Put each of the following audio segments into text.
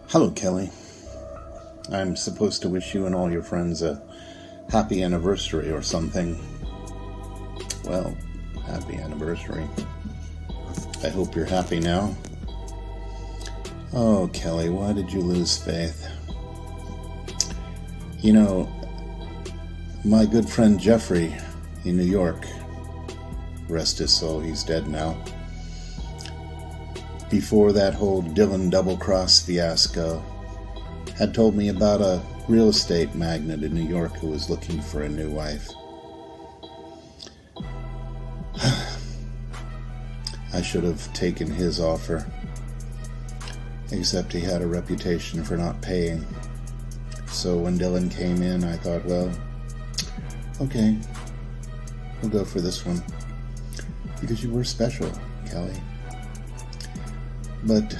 Hello, Kelly. I'm supposed to wish you and all your friends a happy anniversary or something. Well, happy anniversary. I hope you're happy now. Oh, Kelly, why did you lose faith? You know, my good friend Jeffrey in New York, rest his soul, he's dead now. Before that whole Dylan double-cross fiasco, had told me about a real estate magnate in New York who was looking for a new wife. I should have taken his offer, except he had a reputation for not paying. So when Dylan came in, I thought, well, okay, we'll go for this one. Because you were special, Kelly. But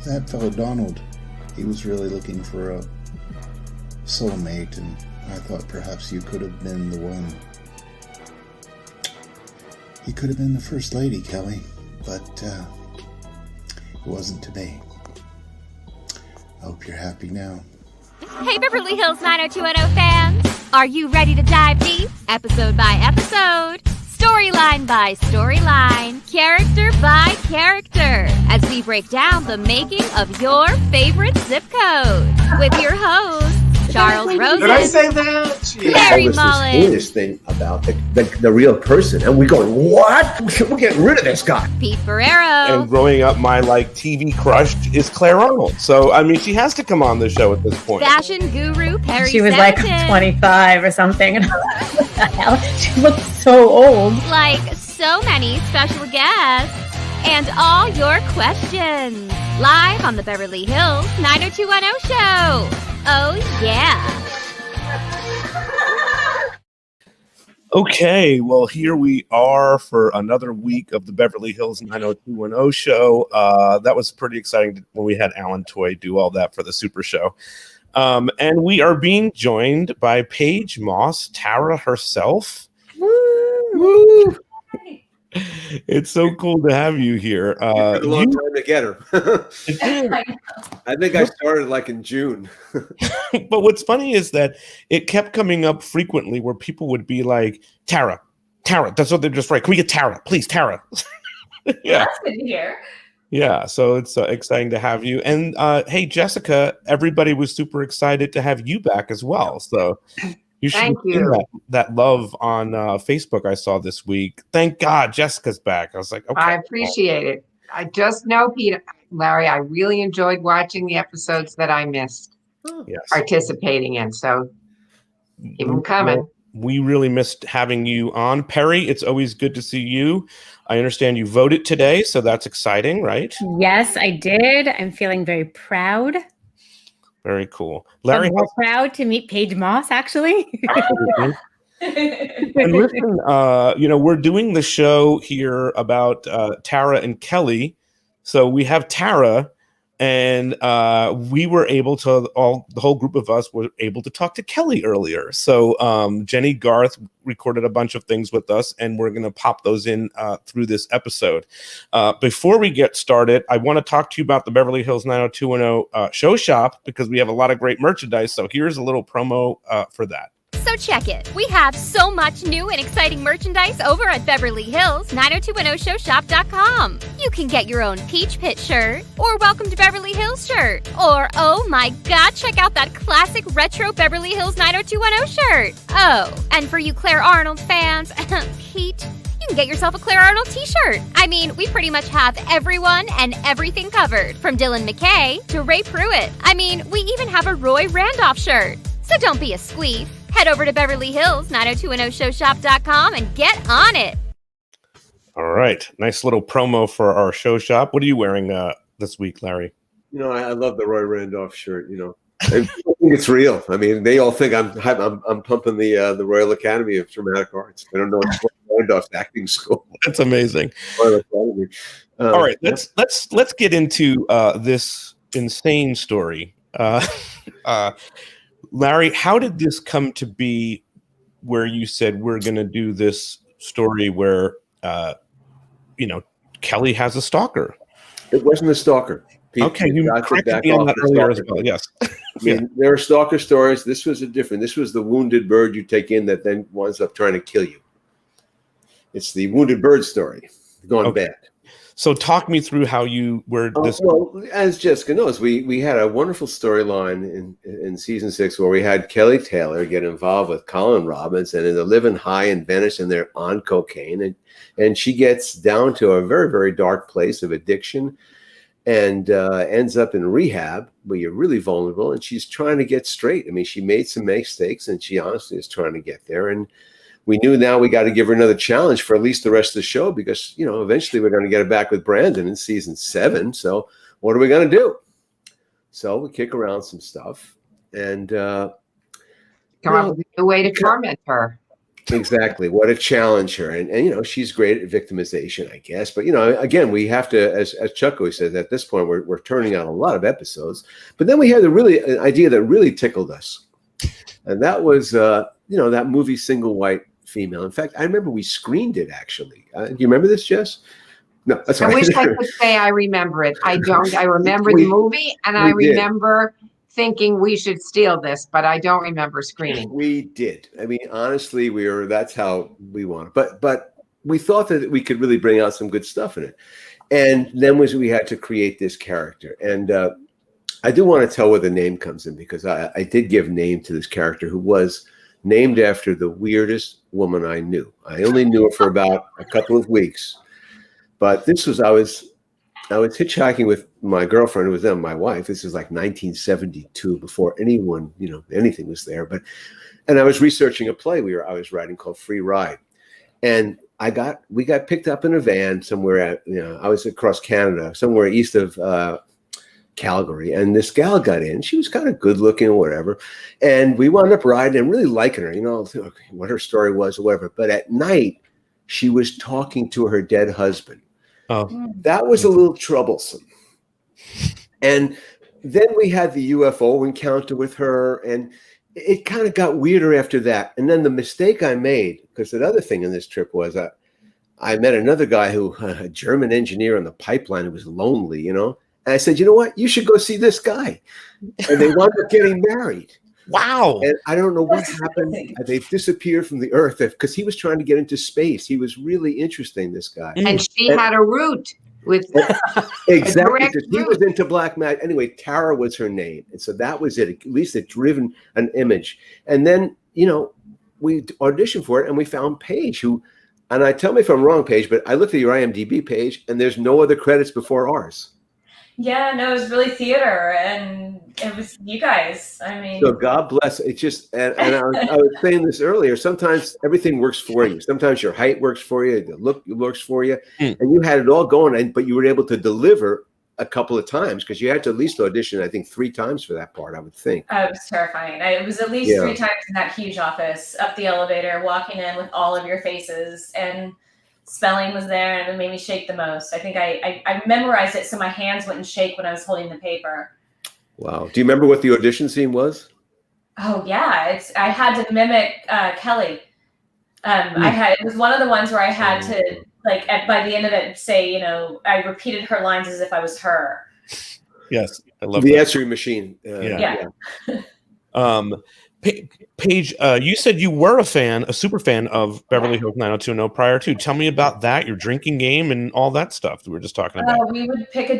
that fellow Donald, he was really looking for a soulmate, and I thought perhaps you could have been the one. You could have been the first lady, Kelly, but it wasn't to be. I hope you're happy now. Hey, Beverly Hills 90210 fans! Are you ready to dive deep, episode by episode? Storyline by storyline, character by character, as we break down the making of your favorite zip code with your host, Charles Rosen. Did I say that? Perry That was Mollin. this heinous thing about the real person, and we're going, what? We're getting rid of this guy. Pete Ferriero. And growing up, my TV crush is Claire Arnold. So I mean, she has to come on the show at this point. Fashion guru Perrie She was Samotin. like 25 or something. And what the hell? She looked so old. Like so many special guests. And all your questions. Live on the Beverly Hills 90210 show. Oh, yeah. Okay, well, here we are for another week of the Beverly Hills 90210 show. That was pretty exciting when we had Alan Toy do all that for the Super Show. And we are being joined by Paige Moss, Tara herself. Woo! It's so cool to have you here. It took a long time to get her. I think I started like in June. But what's funny is that it kept coming up frequently where people would be like, Tara, that's what they're just right. Can we get Tara? Please, Tara. Yeah. That's good to hear. Yeah, so it's exciting to have you. And hey, Jessica, everybody was super excited to have you back as well. So you should Thank you. That love on Facebook I saw this week. Thank God Jessica's back. I was like, okay. I appreciate it. I just know, Larry, I really enjoyed watching the episodes that I missed Yes. participating in. So keep them coming. We really missed having you on. Perry, it's always good to see you. I understand you voted today, so that's exciting, right? Yes, I did. I'm feeling very proud. Very cool. Larry, I'm more proud to meet Paige Moss, actually. and listen, we're doing the show here about Tara and Kelly. So we have Tara, and we were able to, the whole group of us were able to talk to Kelly earlier. So Jenny Garth recorded a bunch of things with us, and we're going to pop those in through this episode. Before we get started, I want to talk to you about the Beverly Hills 90210 show shop, because we have a lot of great merchandise. So here's a little promo for that. So check it. We have so much new and exciting merchandise over at Beverly Hills 90210showshop.com. You can get your own Peach Pit shirt, or Welcome to Beverly Hills shirt, or oh my god, check out that classic retro Beverly Hills 90210 shirt. Oh, and for you Claire Arnold fans, Pete, you can get yourself a Claire Arnold t-shirt. I mean, we pretty much have everyone and everything covered, from Dylan McKay to Ray Pruitt. I mean, we even have a Roy Randolph shirt. So don't be a squeef. Head over to Beverly Hills 90210showshop.com and get on it. All right. Nice little promo for our show shop. What are you wearing this week, Larry? I love the Roy Randolph shirt. I think it's real. I mean, they all think I'm pumping the Royal Academy of Dramatic Arts. They don't know it's Roy Randolph's acting school. That's amazing. Royal Academy. All right, let's get into this insane story. Larry, how did this come to be where you said we're going to do this story where, Kelly has a stalker? It wasn't a stalker. Okay, you got to corrected back me on off that the earlier as stalker. well. Yes. I mean, there are stalker stories. This was this was the wounded bird you take in that then winds up trying to kill you. It's the wounded bird story gone bad. So talk me through how you were this. Well, as Jessica knows, we had a wonderful storyline in season 6 where we had Kelly Taylor get involved with Colin Robbins, and they're living high in Venice and they're on cocaine, and she gets down to a very, very dark place of addiction and ends up in rehab where you're really vulnerable, and she's trying to get straight. I mean, she made some mistakes and she honestly is trying to get there. And we knew now we got to give her another challenge for at least the rest of the show because, you know, eventually we're going to get her back with Brandon in season 7. So what are we going to do? So we kick around some stuff and come up with a way to torment her. Exactly. What to challenge her. And, you know, she's great at victimization, I guess. But, you know, again, we have to, as Chuck always says, at this point, we're turning out a lot of episodes. But then we had an idea that really tickled us. And that was, you know, that movie Single White Female. In fact, I remember we screened it, actually. Do you remember this, Jess? No, that's right. I wish I could say I remember it. I don't. I remember the movie, and I remember thinking we should steal this, but I don't remember screening. We did. I mean, honestly, that's how we wanted. But we thought that we could really bring out some good stuff in it. And then we had to create this character. And I do want to tell where the name comes in because I did give name to this character who was named after the weirdest woman I knew. I only knew her for about a couple of weeks. But this was, I was hitchhiking with my girlfriend who was then my wife. This is like 1972 before anyone, you know, anything was there. And I was researching a play I was writing called Free Ride. And we got picked up in a van somewhere I was across Canada, somewhere east of Calgary. And this gal got in. She was kind of good looking or whatever. And we wound up riding and really liking her, you know, what her story was or whatever. But at night, she was talking to her dead husband. Oh. That was a little troublesome. And then we had the UFO encounter with her, and it kind of got weirder after that. And then the mistake I made, because the other thing in this trip was I met another guy a German engineer on the pipeline who was lonely, you know. And I said, you know what? You should go see this guy. And they wound up getting married. Wow. And I don't know what happened. They disappeared from the earth because he was trying to get into space. He was really interesting, this guy. And she had a root with exactly. He was into black magic. Anyway, Tara was her name. And so that was it. At least it driven an image. And then, you know, we auditioned for it and we found Paige and I tell me if I'm wrong, Paige, but I looked at your IMDb page and there's no other credits before ours. Yeah, no, it was really theater, and it was you guys. I mean, so God bless. It's just, and I was saying this earlier. Sometimes everything works for you. Sometimes your height works for you, the look works for you, and you had it all going. But you were able to deliver a couple of times because you had to at least audition, I think, 3 times for that part. I would think. It was terrifying. It was at least 3 times in that huge office, up the elevator, walking in with all of your faces and. Spelling was there, and it made me shake the most. I think I memorized it so my hands wouldn't shake when I was holding the paper. Wow. Do you remember what the audition scene was? Oh yeah, I had to mimic Kelly. It was one of the ones where I had to by the end of it say, you know, I repeated her lines as if I was her. Yes, I love the that. answering machine. Yeah. Paige, you said you were a super fan of Beverly Hills 90210 prior to. Tell me about that, your drinking game and all that stuff that we were just talking about. We would pick a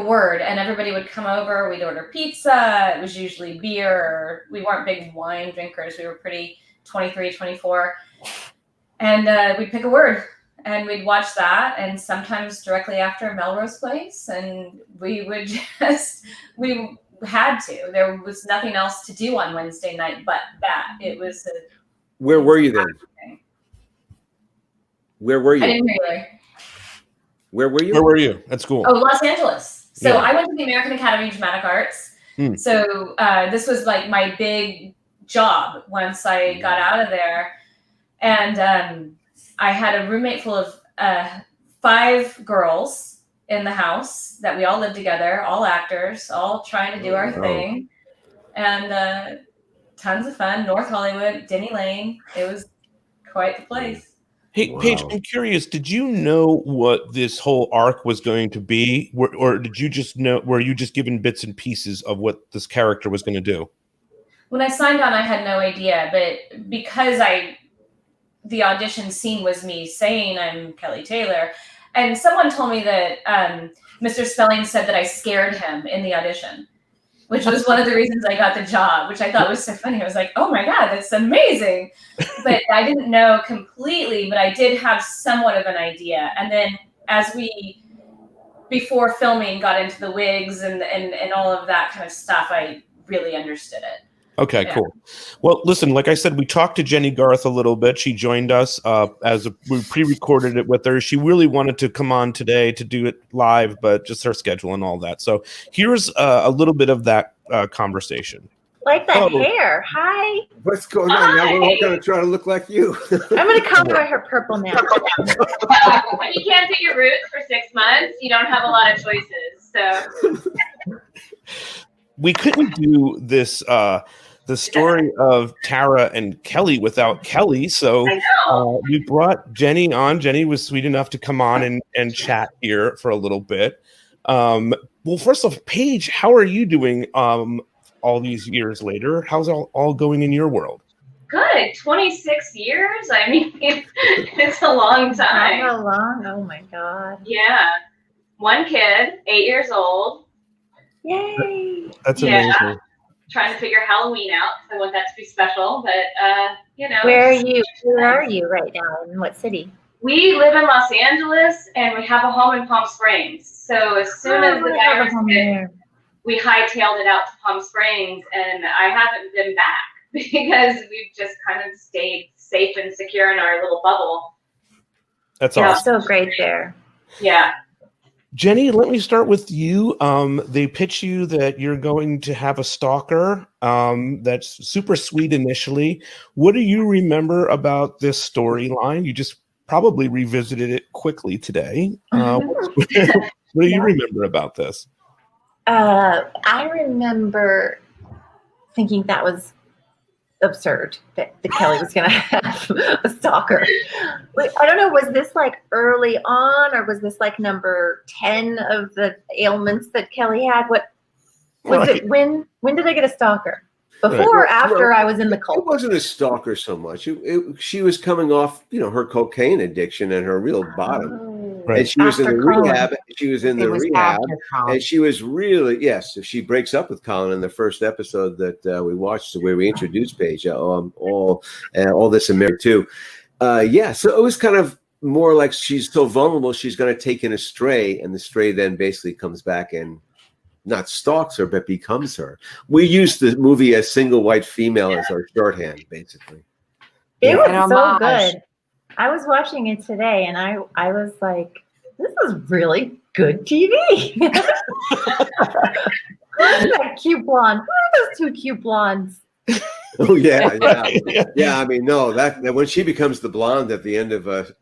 word, and everybody would come over. We'd order pizza. It was usually beer. We weren't big wine drinkers. We were pretty 23, 24. And we'd pick a word, and we'd watch that, and sometimes directly after Melrose Place, and we would had to. There was nothing else to do on Wednesday night but that. It was Where were you then? Where were you? I didn't hear you. Where were you? Where were you at school? Oh, Los Angeles. So I went to the American Academy of Dramatic Arts. So this was like my big job once I got out of there. And I had a roommate full of 5 girls in the house that we all lived together, all actors, all trying to do our thing. And tons of fun. North Hollywood, Denny Lane. It was quite the place. Hey, Wow. Paige, I'm curious, did you know what this whole arc was going to be? Or did you just know, were you just given bits and pieces of what this character was going to do? When I signed on, I had no idea, but because the audition scene was me saying I'm Kelly Taylor, and someone told me that Mr. Spelling said that I scared him in the audition, which was one of the reasons I got the job, which I thought was so funny. I was like, oh my God, that's amazing. But I didn't know completely, but I did have somewhat of an idea. And then as we, before filming, got into the wigs and all of that kind of stuff, I really understood it. Okay, Yeah. cool. Well, listen, like I said, we talked to Jenny Garth a little bit. She joined us we pre-recorded it with her. She really wanted to come on today to do it live, but just her schedule and all that. So here's a little bit of that conversation. Like the hair. Hi. What's going on? Now we're all going to try to look like you. I'm going to color her purple now. When you can't do your roots for 6 months, you don't have a lot of choices. So We couldn't do this the story of Tara and Kelly without Kelly. So we brought Jenny on. Jenny was sweet enough to come on and chat here for a little bit. Well, first off, Paige, how are you doing all these years later? How's all going in your world? good. 26 years. I mean, it's a long time. How long? Oh my God. Yeah. One kid, 8 years old. Yay. That's amazing. Trying to figure Halloween out because I want that to be special. But, you know. Where are you right now? In what city? We live in Los Angeles and we have a home in Palm Springs. So as soon as the virus hit, we hightailed it out to Palm Springs, and I haven't been back because we've just kind of stayed safe and secure in our little bubble. That's awesome. So great there. Yeah. Jenny, let me start with you. They pitch you that you're going to have a stalker. That's super sweet initially. What do you remember about this storyline? You just probably revisited it quickly today. What do you remember about this? I remember thinking that was absurd that Kelly was going to have a stalker. I don't know, was this like early on, or was this like number 10 of the ailments that Kelly had? What was it? When did I get a stalker? Before or after I was in the cult? It wasn't a stalker so much. She was coming off, her cocaine addiction and her real bottom. Right. And she was in the rehab. She was in the rehab, and she was really, yes. She breaks up with Colin in the first episode that we watched, where we introduced Paige. All this and married too. So it was kind of more like she's so vulnerable, she's going to take in a stray, and the stray then basically comes back and not stalks her, but becomes her. We used the movie as Single White Female as our shorthand, basically. It was so good. I was watching it today, and I was like, this is really good TV. Who's that cute blonde? Who are those two cute blondes? Oh yeah. I mean, no, that when she becomes the blonde at the end of good.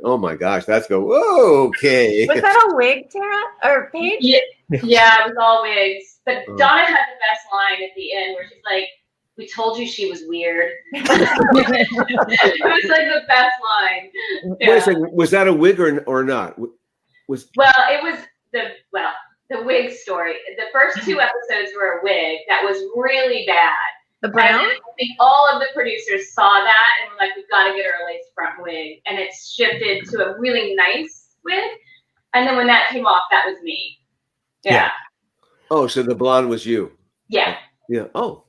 Oh my gosh, that's whoa, okay. Was that a wig, Tara or Paige? Yeah, it was all wigs. But Donna had the best line at the end where she's like, "We told you she was weird." It was like the best line. Yeah. Wait a second, was that a wig or not? It was the wig story. The first 2 episodes were a wig that was really bad. The brown? And I think all of the producers saw that and were like, we've got to get her a lace front wig. And it shifted to a really nice wig. And then when that came off, that was me. Yeah. Oh, so the blonde was you. Yeah. Yeah. Oh.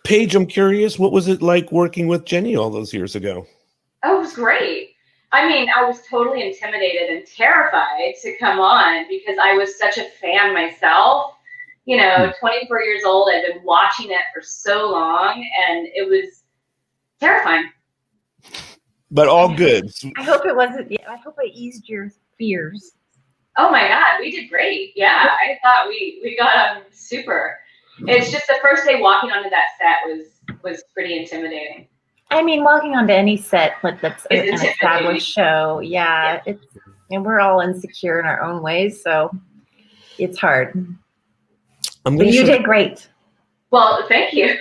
Paige, I'm curious, what was it like working with Jenny all those years ago? Oh, it was great. I mean, I was totally intimidated and terrified to come on because I was such a fan myself. 24 years old, I've been watching it for so long, and it was terrifying. But all good. I hope it wasn't. Yeah, I hope it eased your fears. Oh my God, we did great. Yeah, I thought we got on super. It's just the first day walking onto that set was pretty intimidating. I mean, walking onto any set that's an established show, and we're all insecure in our own ways, so it's hard. But you did great. Well, thank you.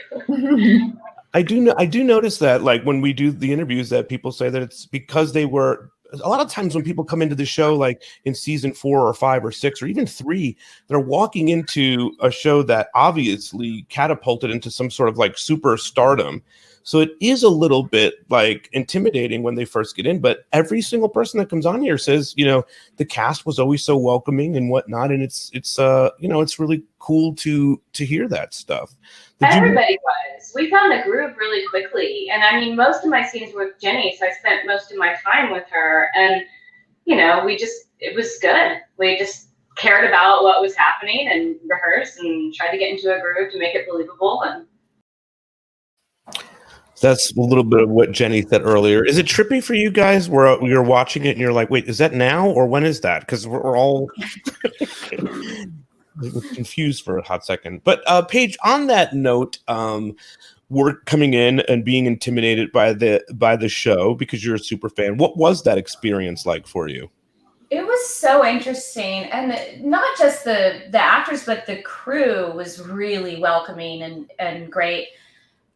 I do notice that, like, when we do the interviews, that people say that it's because they were. A lot of times when people come into the show, like in season 4 or 5 or 6 or even 3, they're walking into a show that obviously catapulted into some sort of like super stardom. So it is a little bit like intimidating when they first get in, but every single person that comes on here says, you know, the cast was always so welcoming and whatnot. And it's you know, it's really cool to hear that stuff. Everybody was. We found a groove really quickly. And I mean, most of my scenes were with Jenny, so I spent most of my time with her. And, you know, it was good. We just cared about what was happening and rehearsed and tried to get into a groove to make it believable. And that's a little bit of what Jenny said earlier. Is it trippy for you guys where you're watching it and you're like, wait, is that now or when is that? Because we're all confused for a hot second. But Paige, on that note, we're coming in and being intimidated by the show because you're a super fan. What was that experience like for you? It was so interesting, and not just the actors, but the crew was really welcoming and great.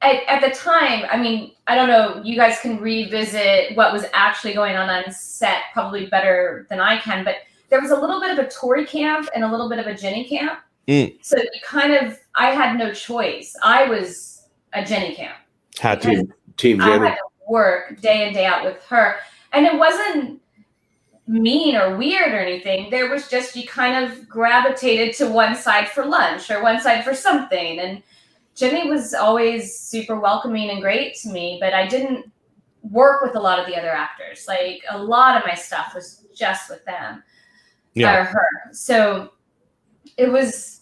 At the time, I mean, I don't know, you guys can revisit what was actually going on set probably better than I can, but there was a little bit of a Tori camp and a little bit of a Jenny camp. So I had no choice. I was a Jenny camp. Team Jenny. I had to work day in, day out with her. And it wasn't mean or weird or anything. There was just, you kind of gravitated to one side for lunch or one side for something. And Jenny was always super welcoming and great to me, but I didn't work with a lot of the other actors. Like, a lot of my stuff was just with them or her. So it was,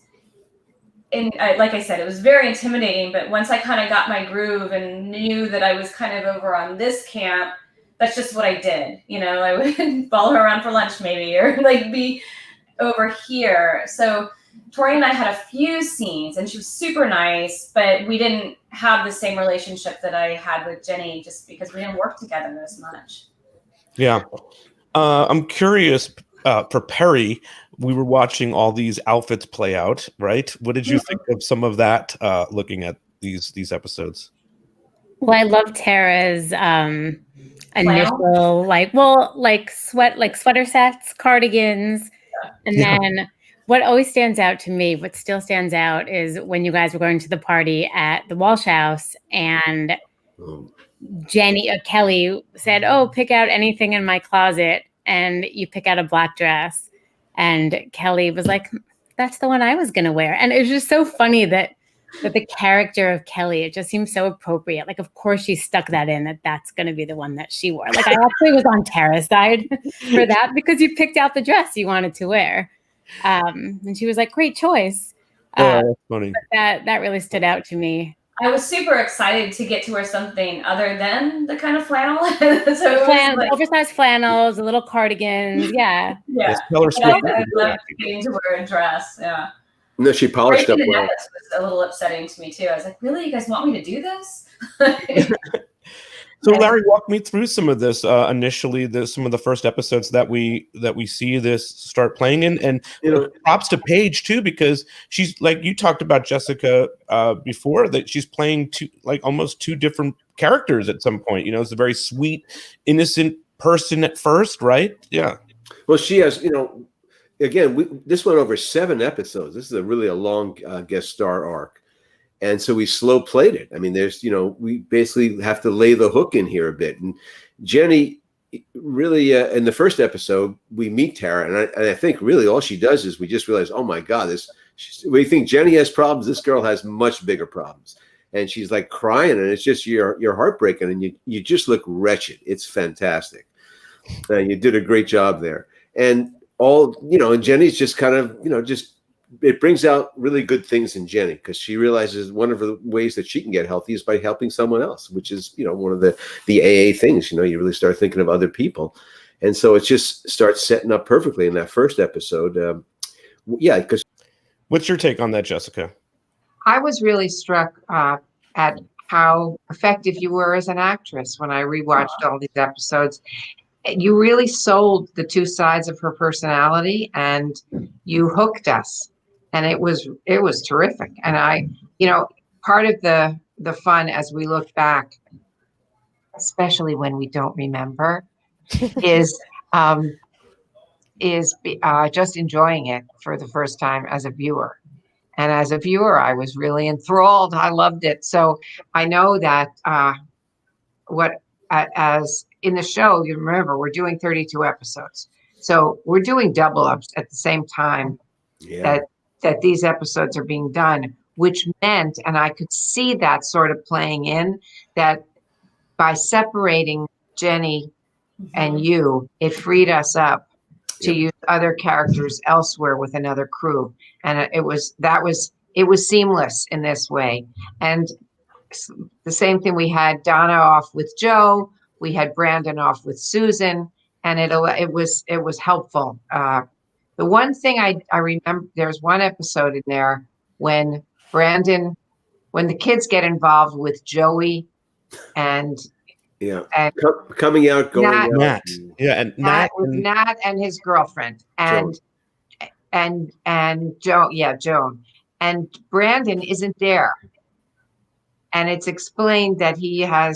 like I said, it was very intimidating, but once I kind of got my groove and knew that I was kind of over on this camp, that's just what I did. You know, I would follow her around for lunch maybe, or like be over here. So Tori and I had a few scenes and she was super nice, but we didn't have the same relationship that I had with Jenny just because we didn't work together as much. Yeah. I'm curious, for Perrie, we were watching all these outfits play out, right? What did you think of some of that, looking at these episodes? Well, I love Tara's initial, sweater sets, cardigans, and then what always stands out to me, what still stands out, is when you guys were going to the party at the Walsh house and Kelly said, "Oh, pick out anything in my closet," and you pick out a black dress, and Kelly was like, "That's the one I was going to wear." And it was just so funny that the character of Kelly, it just seems so appropriate. Like, of course she stuck that in, that's going to be the one that she wore. Like, I actually was on Tara's side for that because you picked out the dress you wanted to wear. And she was like, "Great choice." That's funny. That really stood out to me. I was super excited to get to wear something other than the kind of flannel. So oversized flannels, a little cardigans. Yeah. Yeah. I loved getting to wear a dress. Yeah. No, she polished up well. Was a little upsetting to me too. I was like, "Really? You guys want me to do this?" So Larry, walk me through some of this initially, some of the first episodes that we see this start playing in, and props to Paige too, because she's, like you talked about Jessica before, that she's playing almost two different characters at some point. You know, it's a very sweet, innocent person at first, right? Yeah. Well, she has, again, this went over 7 episodes. This is a long guest star arc. And so we slow played it. I mean, we basically have to lay the hook in here a bit. And Jenny, really, in the first episode, we meet Tara. And I think really all she does is we just realize, oh my God, we think Jenny has problems. This girl has much bigger problems. And she's like crying, and it's just, you're heartbreaking, and you just look wretched. It's fantastic. You did a great job there. And and Jenny's just kind of, it brings out really good things in Jenny, because she realizes one of the ways that she can get healthy is by helping someone else, which is, one of the AA things. You really start thinking of other people. And so it just starts setting up perfectly in that first episode. Because. What's your take on that, Jessica? I was really struck at how effective you were as an actress when I rewatched all these episodes. You really sold the two sides of her personality, and you hooked us. And it was terrific. And part of the the fun as we look back, especially when we don't remember, is just enjoying it for the first time as a viewer. And as a viewer, I was really enthralled. I loved it. So I know that as in the show, you remember, we're doing 32 episodes. So we're doing double ups at the same time that these episodes are being done, which meant, and I could see that sort of playing in, that by separating Jenny and you, it freed us up to use other characters elsewhere with another crew. And it was seamless in this way. And the same thing, we had Donna off with Joe, we had Brandon off with Susan, and it was helpful. The one thing I remember, there's one episode in there when the kids get involved with Joey and coming out, going out. Nat. Yeah, and Nat and his girlfriend and Joan. And Brandon isn't there. And it's explained that they have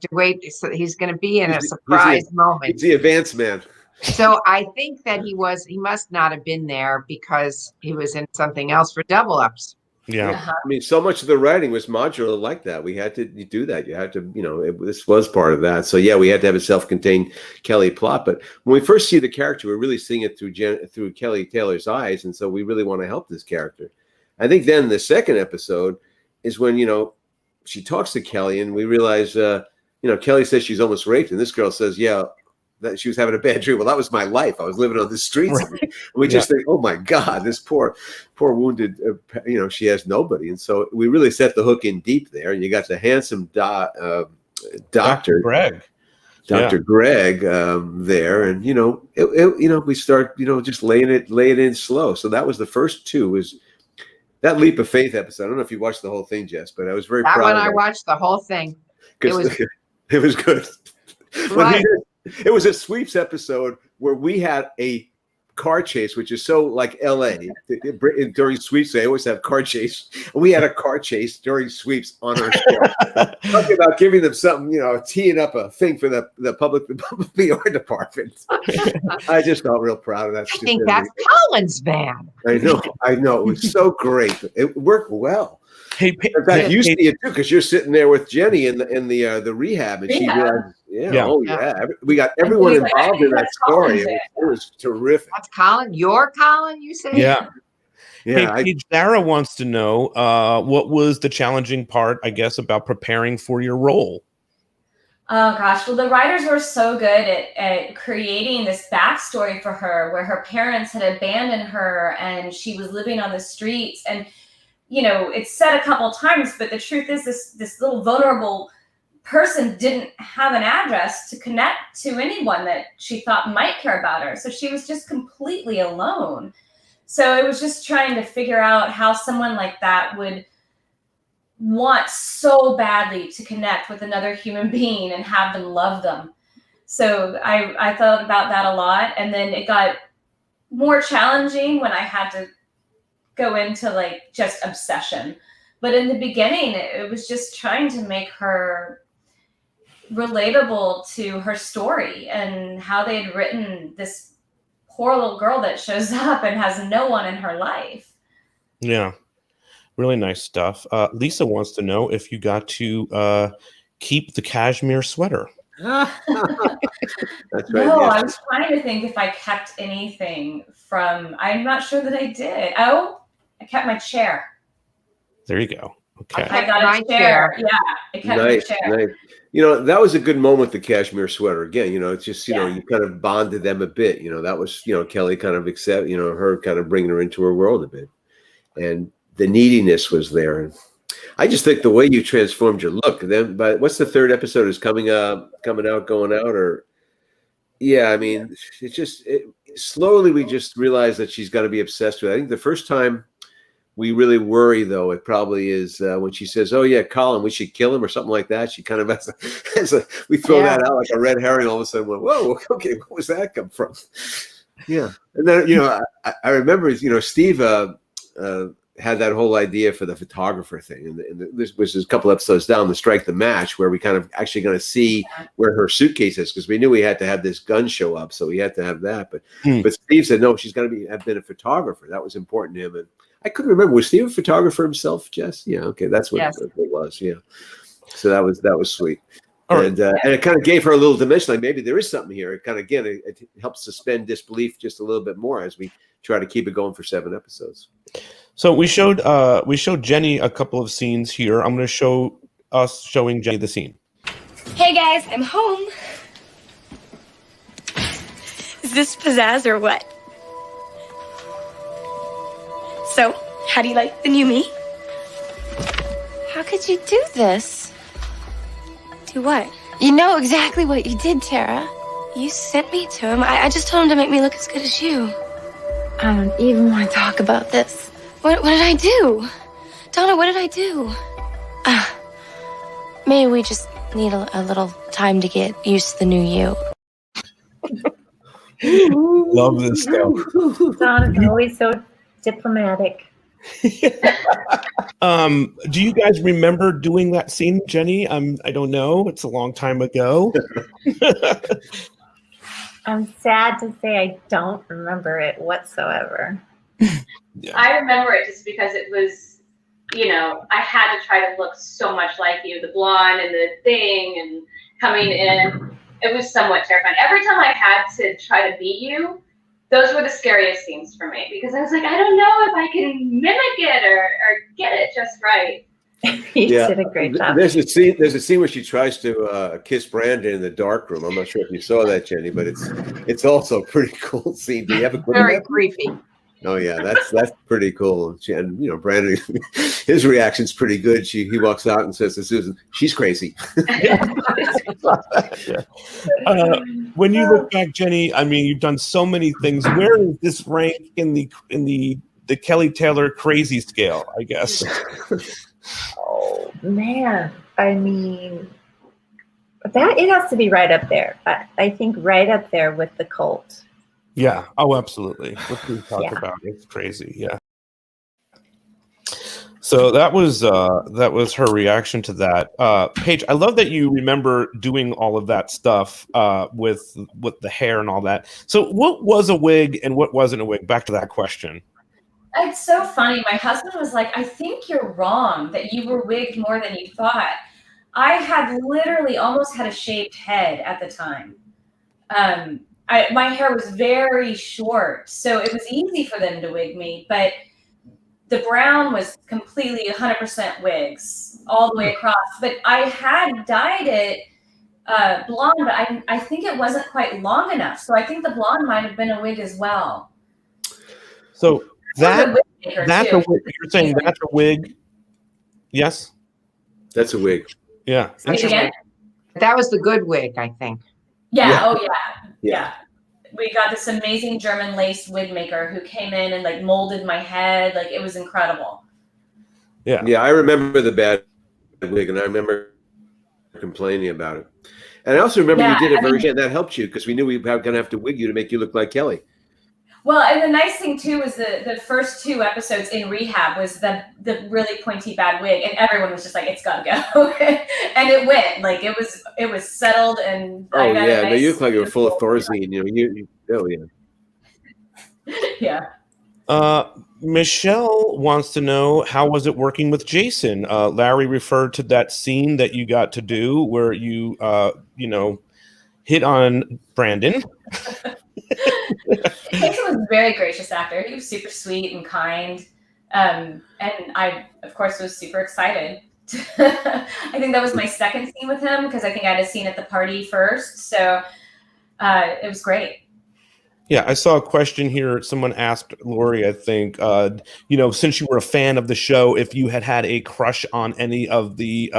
to wait. So he's going to be in a surprise moment. He's the advance man. So I think that he must not have been there because he was in something else for double ups. Yeah. I mean, so much of the writing was modular like that. We had to do that. You had to, this was part of that. So yeah, we had to have a self-contained Kelly plot. But when we first see the character, we're really seeing it through Kelly Taylor's eyes. And so we really want to help this character. I think then the second episode is when, she talks to Kelly and we realize, Kelly says she's almost raped. And this girl says, that she was having a bad dream. Well, that was my life. I was living on the streets. Right. And we just think, oh my God, this poor wounded, she has nobody. And so we really set the hook in deep there. And you got the handsome Dr. Greg. Dr. Greg there. And, we start, just laying it in slow. So that was the first two, was that leap of faith episode. I don't know if you watched the whole thing, Jess, but I was very proud of it. I watched the whole thing. It was good. Right. It was a sweeps episode where we had a car chase, which is so like LA. During sweeps, they always have car chase. And we had a car chase during sweeps on our show. Talking about giving them something, teeing up a thing for the public PR department. I just felt real proud of that. I think that's Colin's van. I know. It was so great. It worked well. Hey, in fact, you see it too, because you're sitting there with Jenny in the rehab, and she realized, we got everyone involved in that story. It was terrific. That's Colin. You're Colin, you say? Yeah. Hey, Paige, Sarah wants to know what was the challenging part, I guess, about preparing for your role? Oh gosh, well, the writers were so good at creating this backstory for her, where her parents had abandoned her and she was living on the streets. And it's said a couple times, but the truth is this little vulnerable person didn't have an address to connect to anyone that she thought might care about her. So she was just completely alone. So it was just trying to figure out how someone like that would want so badly to connect with another human being and have them love them. So I thought about that a lot. And then it got more challenging when I had to go into like just obsession. But in the beginning, it was just trying to make her relatable to her story and how they had written this poor little girl that shows up and has no one in her life. Yeah, really nice stuff. Lisa wants to know if you got to keep the cashmere sweater. That's right. No, I was trying to think if I kept anything from, I'm not sure that I did. Oh, I kept my chair. There you go. Okay. I got a chair. Yeah, I kept my chair. Nice. That was a good moment, the cashmere sweater. Again, it's just, you kind of bonded them a bit. That was, Kelly kind of her kind of bringing her into her world a bit. And the neediness was there. And I just think the way you transformed your look, then, but what's the third episode is coming out, going out, or I mean, it's just slowly we just realized that she's got to be obsessed with it. I think the first time we really worry, though, it probably is when she says, "Oh yeah, Colin, we should kill him" or something like that. She kind of we throw that out like a red herring. All of a sudden, went, "Whoa, okay, what was that come from?" Yeah, and then I remember Steve had that whole idea for the photographer thing, and this was a couple episodes down, the Strike the Match, where we kind of actually going to see where her suitcase is, because we knew we had to have this gun show up, so we had to have that. But Steve said no, she's going to have been a photographer. That was important to him, and I couldn't remember, was Steve a photographer himself, Jess? Yeah, okay, that's what it was. Yeah, so that was sweet. And it kind of gave her a little dimension, like maybe there is something here. It kind of, again, it helps suspend disbelief just a little bit more as we try to keep it going for 7 episodes. So we showed Jenny a couple of scenes here. I'm going to show us showing Jenny the scene. Hey guys, I'm home. Is this pizzazz or what? So, how do you like the new me? How could you do this? Do what? You know exactly what you did, Tara. You sent me to him. I just told him to make me look as good as you. I don't even want to talk about this. What did I do? Donna, what did I do? Maybe we just need a little time to get used to the new you. Love this stuff. Donna's always so diplomatic. Do you guys remember doing that scene, Jenny? I don't know. It's a long time ago. I'm sad to say I don't remember it whatsoever. I remember it just because it was, I had to try to look so much like you, the blonde and the thing and coming in. It was somewhat terrifying. Every time I had to try to beat you, those were the scariest scenes for me, because I was like, I don't know if I can mimic it or get it just right. You did a great job. There's a scene where she tries to kiss Brandon in the dark room. I'm not sure if you saw that, Jenny, but it's also a pretty cool scene. Do you have a Very creepy. Oh yeah, that's pretty cool. And Brandon, his reaction's pretty good. He walks out and says to Susan, "She's crazy." When you look back, Jenny, I mean, you've done so many things. Where does this rank in the Kelly Taylor crazy scale, I guess? Oh man, I mean, it has to be right up there. I think right up there with the cult. Yeah. Oh, absolutely. What we talk about, it's crazy. Yeah. So that was her reaction to that. Paige, I love that you remember doing all of that stuff with the hair and all that. So what was a wig and what wasn't a wig? Back to that question. It's so funny. My husband was like, I think you're wrong that you were wigged more than you thought. I had literally almost had a shaved head at the time. My hair was very short, so it was easy for them to wig me, but the brown was completely 100% wigs all the way across. But I had dyed it blonde, but I think it wasn't quite long enough. So I think the blonde might have been a wig as well. So that's a wig. You're saying that's a wig? Yes? That's a wig. Yeah. That was the good wig, I think. Yeah. Oh, yeah. We got this amazing German lace wig maker who came in and like molded my head. Like, it was incredible. Yeah. Yeah, I remember the bad wig, and I remember complaining about it. And I also remember you did a version that helped you, because we knew we were going to have to wig you to make you look like Kelly. Well, and the nice thing too was the first 2 episodes in rehab was the really pointy bad wig, and everyone was just like, "It's gotta go," and it went. Like it was settled, and no, you look like you were full of Thorazine. Yeah. Michelle wants to know, how was it working with Jason? Larry referred to that scene that you got to do where you hit on Brandon. Jason was a very gracious actor. He was super sweet and kind. And I, of course, was super excited. I think that was my second scene with him, because I think I had a scene at the party first. So it was great. Yeah, I saw a question here. Someone asked Lori, I think, since you were a fan of the show, if you had a crush on any of the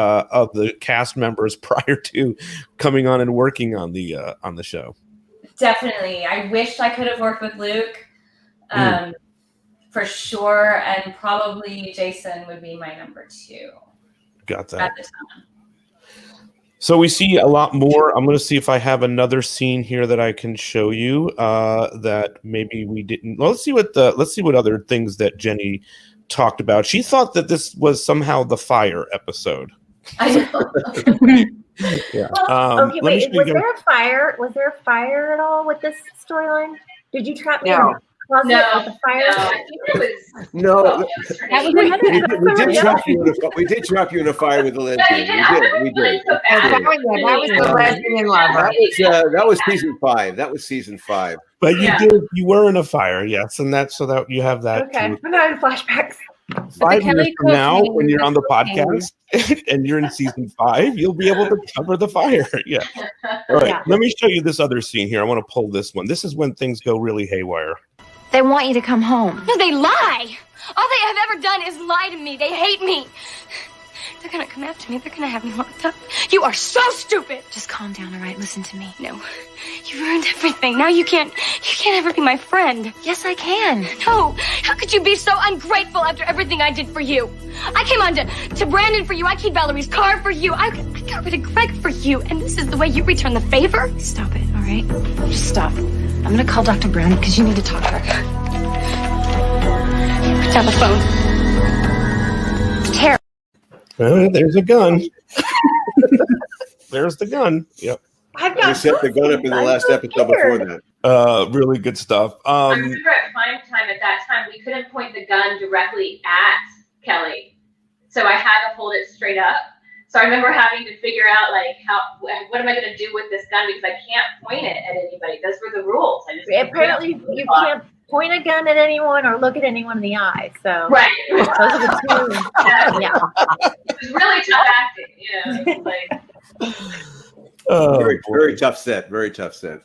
cast members prior to coming on and working on the show. Definitely. I wished I could have worked with Luke, for sure. And probably Jason would be my number 2. Got that. At the time. So we see a lot more. I'm going to see if I have another scene here that I can show you that maybe we didn't. Well, let's see what other things that Jenny talked about. She thought that this was somehow the fire episode. I know. Yeah. Okay, let me wait. show you Was guys- there a fire? Was there a fire at all with this storyline? Did you trap me in No. a closet with a fire? No, I think it was. No, That was we did trap you in a fire with the No, you lesbian. did. I remember We feeling did. so bad. That was the lesbian lover. That was season 5. That was season 5. But you Yeah. you were in a fire, yes, and that's so that you have that. Okay, too. I'm not in flashbacks. 5 years Kelly from now, Clarkson when you're on the was podcast and you're in season 5, you'll be able to cover the fire. Yeah. All right. Yeah. Let me show you this other scene here. I want to pull this one. This is when things go really haywire. They want you to come home. No, they lie. All they have ever done is lie to me. They hate me. They're gonna come after me. They're gonna have me locked up. You are so stupid. Just calm down, all right? Listen to me. No, you ruined everything. Now you can't ever be my friend. Yes, I can. No, how could you be so ungrateful after everything I did for you? I came on to Brandon for you. I keyed Valerie's car for you. I got rid of Greg for you. And this is the way you return the favor? Stop it, all right? Just stop. I'm gonna call Dr. Brown because you need to talk to her. Put down the phone. Terrible. Well, there's a gun. There's the gun. Yep. I've We got set the gun up in the I'm last so episode before scared. that. Really good stuff. I remember at prime time at that time, we couldn't point the gun directly at Kelly. So I had to hold it straight up. So I remember having to figure out, like, what am I going to do with this gun? Because I can't point it at anybody. Those were the rules. I just Apparently, you can't point a gun at anyone or look at anyone in the eye. So Right. those are the two. Yeah. It was really tough acting, you know. It was like, Oh, Very tough set. Very tough set.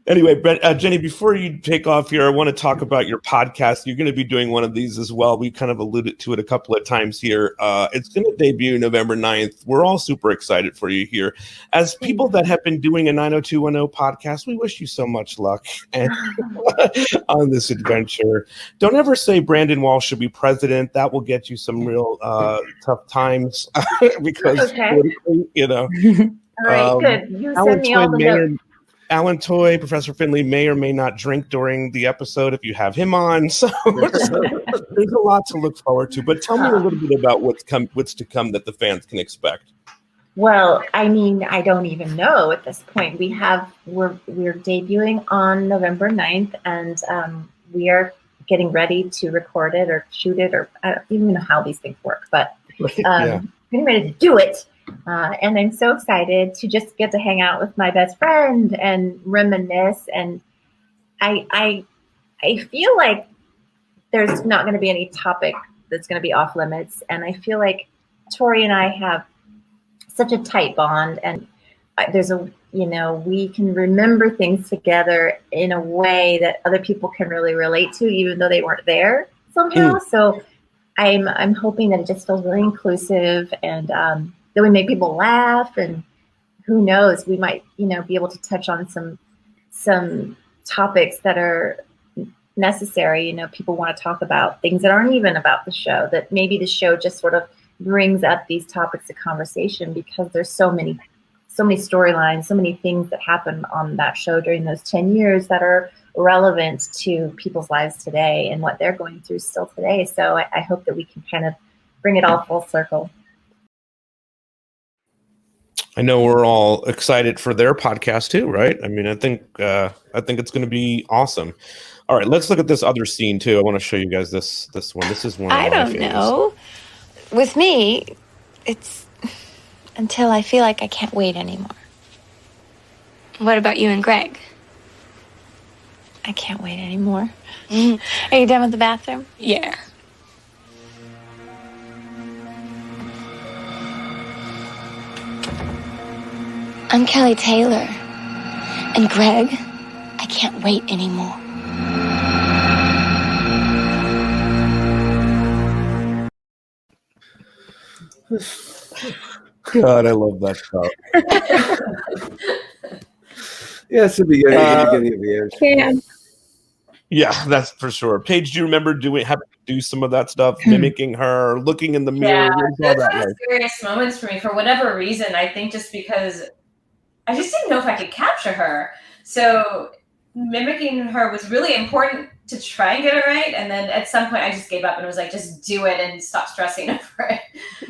Anyway, Jenny, before you take off here, I want to talk about your podcast. You're going to be doing one of these as well. We kind of alluded to it a couple of times here. It's going to debut November 9th. We're all super excited for you here. As people that have been doing a 90210 podcast, we wish you so much luck and on this adventure. Don't ever say Brandon Walsh should be president. That will get you some real tough times because, politically, you know. All right, good. You send me all the notes. Alan Toy, Professor Finley may or may not drink during the episode if you have him on. So there's a lot to look forward to. But tell me a little bit about what's to come that the fans can expect. Well, I mean, I don't even know at this point. We're debuting on November 9th, and we are getting ready to record it or shoot it, or I don't even know how these things work, but getting ready to do it. And I'm so excited to just get to hang out with my best friend and reminisce. And I feel like there's not going to be any topic that's going to be off limits. And I feel like Tori and I have such a tight bond, and we can remember things together in a way that other people can really relate to, even though they weren't there somehow. So I'm hoping that it just feels really inclusive, and that we make people laugh, and who knows, we might, be able to touch on some topics that are necessary. People want to talk about things that aren't even about the show, that maybe the show just sort of brings up these topics of conversation because there's so many storylines, so many things that happen on that show during those 10 years that are relevant to people's lives today and what they're going through still today. So I hope that we can kind of bring it all full circle. I know we're all excited for their podcast too, right? I mean, I think it's going to be awesome. All right, let's look at this other scene too. I want to show you guys this one. This is one. I don't know. With me, it's until I feel like I can't wait anymore. What about you and Greg? I can't wait anymore. Are you done with the bathroom? Yeah. I'm Kelly Taylor. And Greg, I can't wait anymore. God, I love that stuff. Yeah, it's the beginning of the end. Yeah, that's for sure. Paige, do you remember having to do some of that stuff, mimicking her, looking in the mirror? Yeah, those are the scariest moments for me for whatever reason. I think just because I just didn't know if I could capture her. So mimicking her was really important to try and get it right. And then at some point I just gave up and was like, just do it and stop stressing over it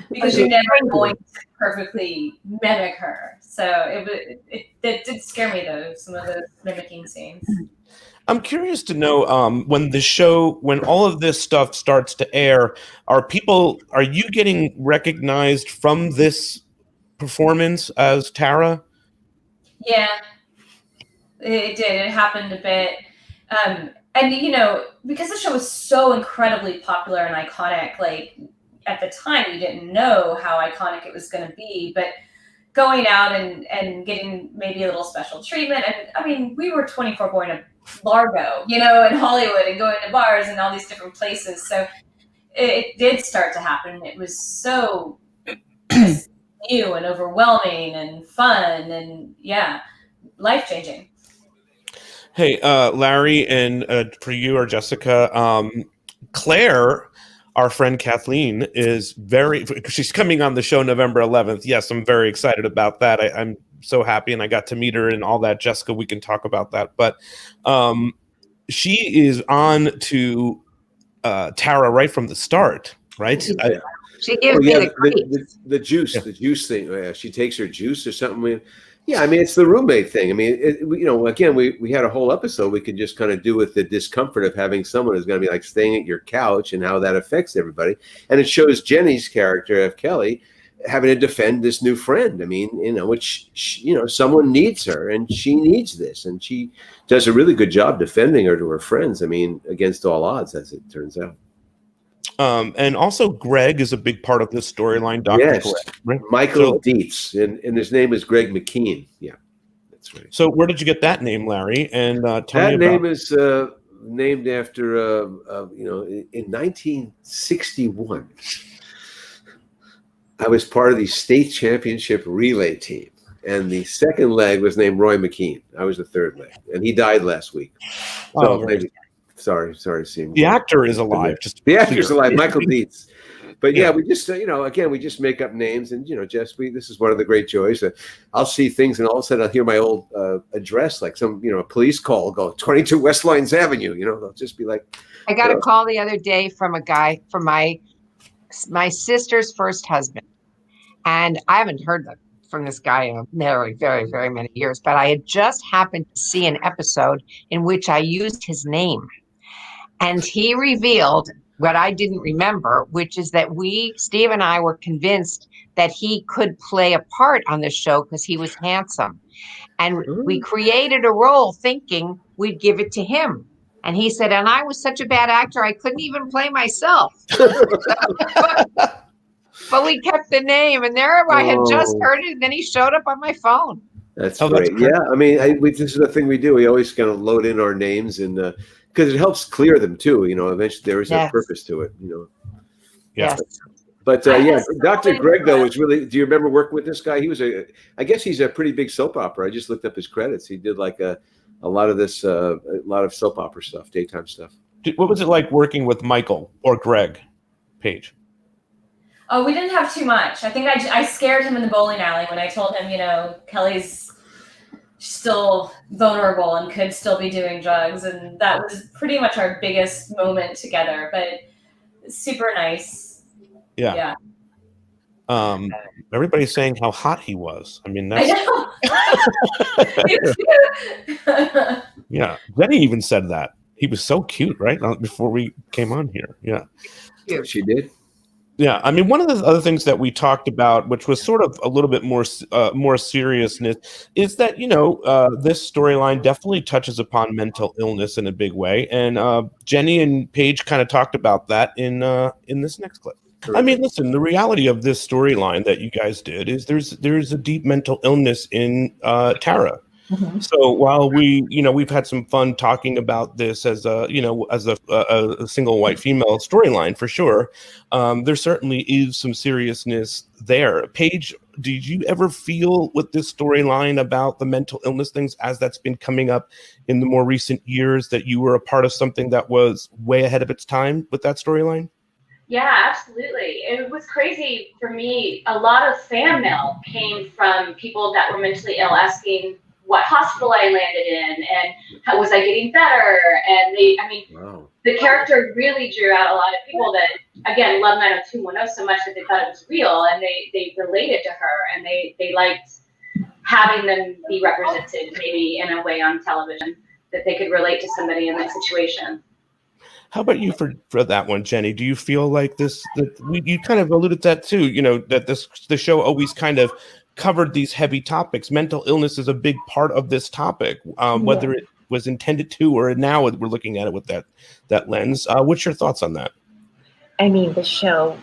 because you're never going to perfectly mimic her. So it did scare me though, some of those mimicking scenes. I'm curious to know when all of this stuff starts to air, are you getting recognized from this performance as Tara? Yeah, it did. It happened a bit. And, you know, because the show was so incredibly popular and iconic, like at the time, you didn't know how iconic it was going to be. But going out and getting maybe a little special treatment. And I mean, we were 24 going to Largo, you know, in Hollywood and going to bars and all these different places. So it did start to happen. It was so new and overwhelming and fun and life-changing. Hey, Larry, and for you or Jessica, Claire, our friend Kathleen, she's coming on the show November 11th. Yes, I'm very excited about that. I'm so happy, and I got to meet her and all that. Jessica, we can talk about that. But she is on to Tara right from the start, right? She gives me the juice thing. Yeah, she takes her juice or something. Yeah, I mean, it's the roommate thing. I mean, again, we had a whole episode we could just kind of do with the discomfort of having someone who's going to be like staying at your couch and how that affects everybody. And it shows Jenny's character of Kelly having to defend this new friend. I mean, someone needs her and she needs this. And she does a really good job defending her to her friends. I mean, against all odds, as it turns out. And also Greg is a big part of this storyline. Dr. Yes, Greg, right? Michael Dietz, and his name is Greg McKean. Yeah, that's right. So where did you get that name, Larry? And tell me about that name is named after, in 1961, I was part of the state championship relay team. And the second leg was named Roy McKean. I was the third leg. And he died last week. So maybe... Sorry to see him. The actor is alive. The actor's alive, Michael Dietz. But yeah, we just, again, we just make up names. And, Jess, this is one of the great joys. I'll see things and all of a sudden I'll hear my old address, like some, a police call, go 22 West Lines Avenue. They'll just be like. I got a call the other day from a guy from my sister's first husband. And I haven't heard from this guy in very, very, very many years. But I had just happened to see an episode in which I used his name. And he revealed what I didn't remember, which is that Steve and I were convinced that he could play a part on the show because he was handsome. And we created a role thinking we'd give it to him. And he said, and I was such a bad actor, I couldn't even play myself. But we kept the name, and there I had just heard it, and then he showed up on my phone. That's great. Yeah, I mean, this is the thing we do. We always kind of load in our names and because it helps clear them too. Eventually there is a purpose to it. Yes. But Dr. Greg though is really. Do you remember working with this guy? He was I guess he's a pretty big soap opera. I just looked up his credits. He did like a lot of this, a lot of soap opera stuff, daytime stuff. What was it like working with Michael or Greg, Paige? Oh, we didn't have too much. I think I scared him in the bowling alley when I told him, Kelly's still vulnerable and could still be doing drugs. And that was pretty much our biggest moment together, but super nice. Yeah. Everybody's saying how hot he was. I mean, that's... I know. Yeah. Jenny even said that. He was so cute, right? Before we came on here. Yeah. She did. Yeah, I mean, one of the other things that we talked about, which was sort of a little bit more seriousness, is that this storyline definitely touches upon mental illness in a big way, and Jenny and Paige kind of talked about that in this next clip. I mean, listen, the reality of this storyline that you guys did is there's a deep mental illness in Tara. Mm-hmm. So while we've had some fun talking about this as a single white female storyline for sure, there certainly is some seriousness there. Paige, did you ever feel with this storyline about the mental illness things as that's been coming up in the more recent years that you were a part of something that was way ahead of its time with that storyline? Yeah, absolutely. It was crazy for me. A lot of fan mail came from people that were mentally ill asking what hospital I landed in and how was I getting better. And the character really drew out a lot of people that, again, love 90210 so much that they thought it was real, and they related to her, and they liked having them be represented maybe in a way on television that they could relate to somebody in that situation. How about you for that one, Jenny? Do you feel like you kind of alluded to that too, that the show always kind of covered these heavy topics. Mental illness is a big part of this topic, whether it was intended to or now we're looking at it with that lens. What's your thoughts on that? I mean, the show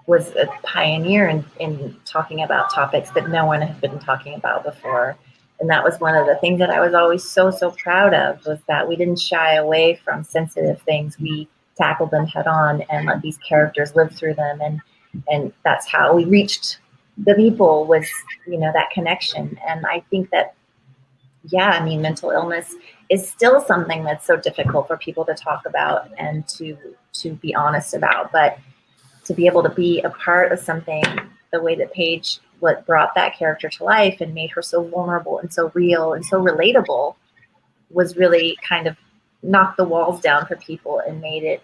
was a pioneer in talking about topics that no one had been talking about before. And that was one of the things that I was always so proud of, was that we didn't shy away from sensitive things. We tackled them head on and let these characters live through them. And that's how we reached the people, was, that connection. And I think that, mental illness is still something that's so difficult for people to talk about and to be honest about. But to be able to be a part of something the way that Paige brought that character to life and made her so vulnerable and so real and so relatable was really kind of knocked the walls down for people and made it,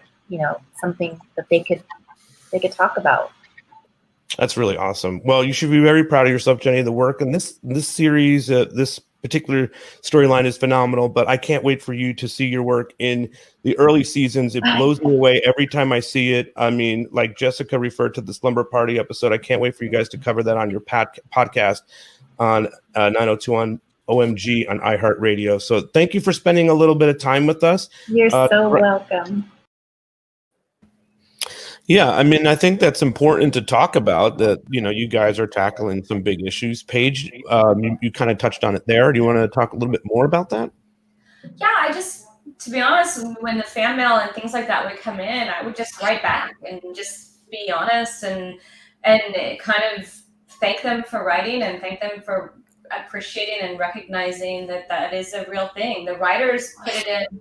something that they could talk about. That's really awesome. Well, you should be very proud of yourself, Jenny. The work in this series, this particular storyline is phenomenal, but I can't wait for you to see your work in the early seasons. It blows me away every time I see it. I mean, like Jessica referred to the slumber party episode. I can't wait for you guys to cover that on your podcast on 902 OMG on iHeartRadio. So thank you for spending a little bit of time with us. You're so welcome. Yeah, I mean, I think that's important to talk about, that, you guys are tackling some big issues. Paige, you kind of touched on it there. Do you want to talk a little bit more about that? Yeah, to be honest, when the fan mail and things like that would come in, I would just write back and just be honest and kind of thank them for writing and thank them for appreciating and recognizing that is a real thing. The writers put it in.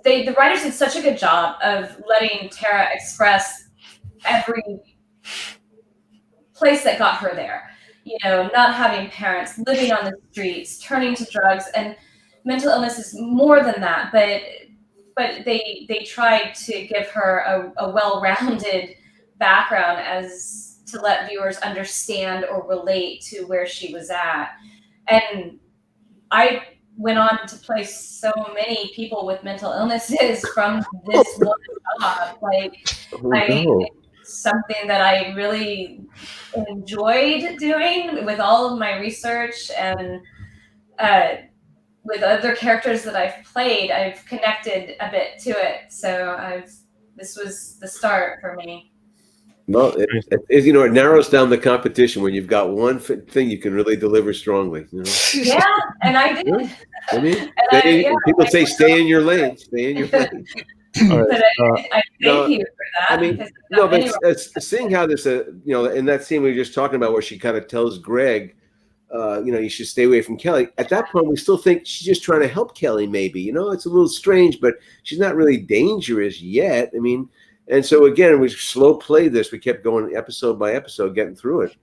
The writers did such a good job of letting Tara express every place that got her there. Not having parents, living on the streets, turning to drugs, and mental illness is more than that. But they tried to give her a well-rounded background as to let viewers understand or relate to where she was at. And I went on to play so many people with mental illnesses from this one job. Something that I really enjoyed doing with all of my research, and with other characters that I've played, I've connected a bit to it. So this was the start for me. Well, it narrows down the competition when you've got one thing you can really deliver strongly. Yeah, and I did. I mean, people say stay in your lane. Stay in your lane. All right. But I thank you for that. I mean, but seeing how this, in that scene we were just talking about, where she kind of tells Greg, you should stay away from Kelly. At that point, we still think she's just trying to help Kelly. Maybe, it's a little strange, but she's not really dangerous yet. I mean. And so again, we slow played this. We kept going episode by episode, getting through it.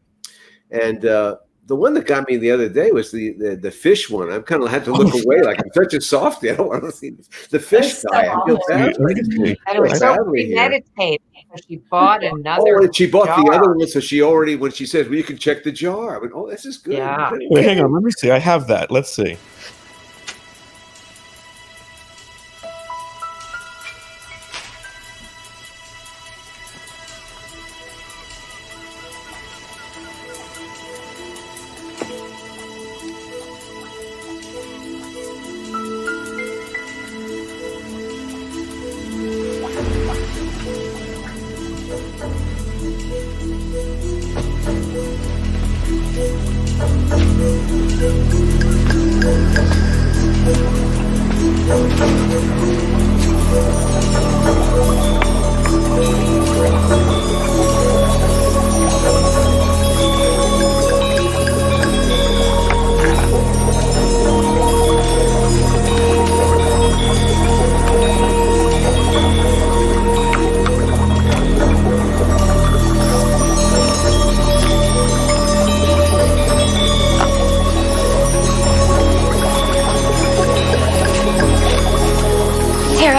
And the one that got me the other day was the fish one. I kind of had to look away, like I'm such a softie. I don't want to see the fish guy. I feel bad. And it was so premeditated. She bought another. Oh, she bought the other one, so she already, when she says, "Well, you can check the jar." I went, "Oh, this is good." Yeah. Wait, hang on. Let me see. I have that. Let's see.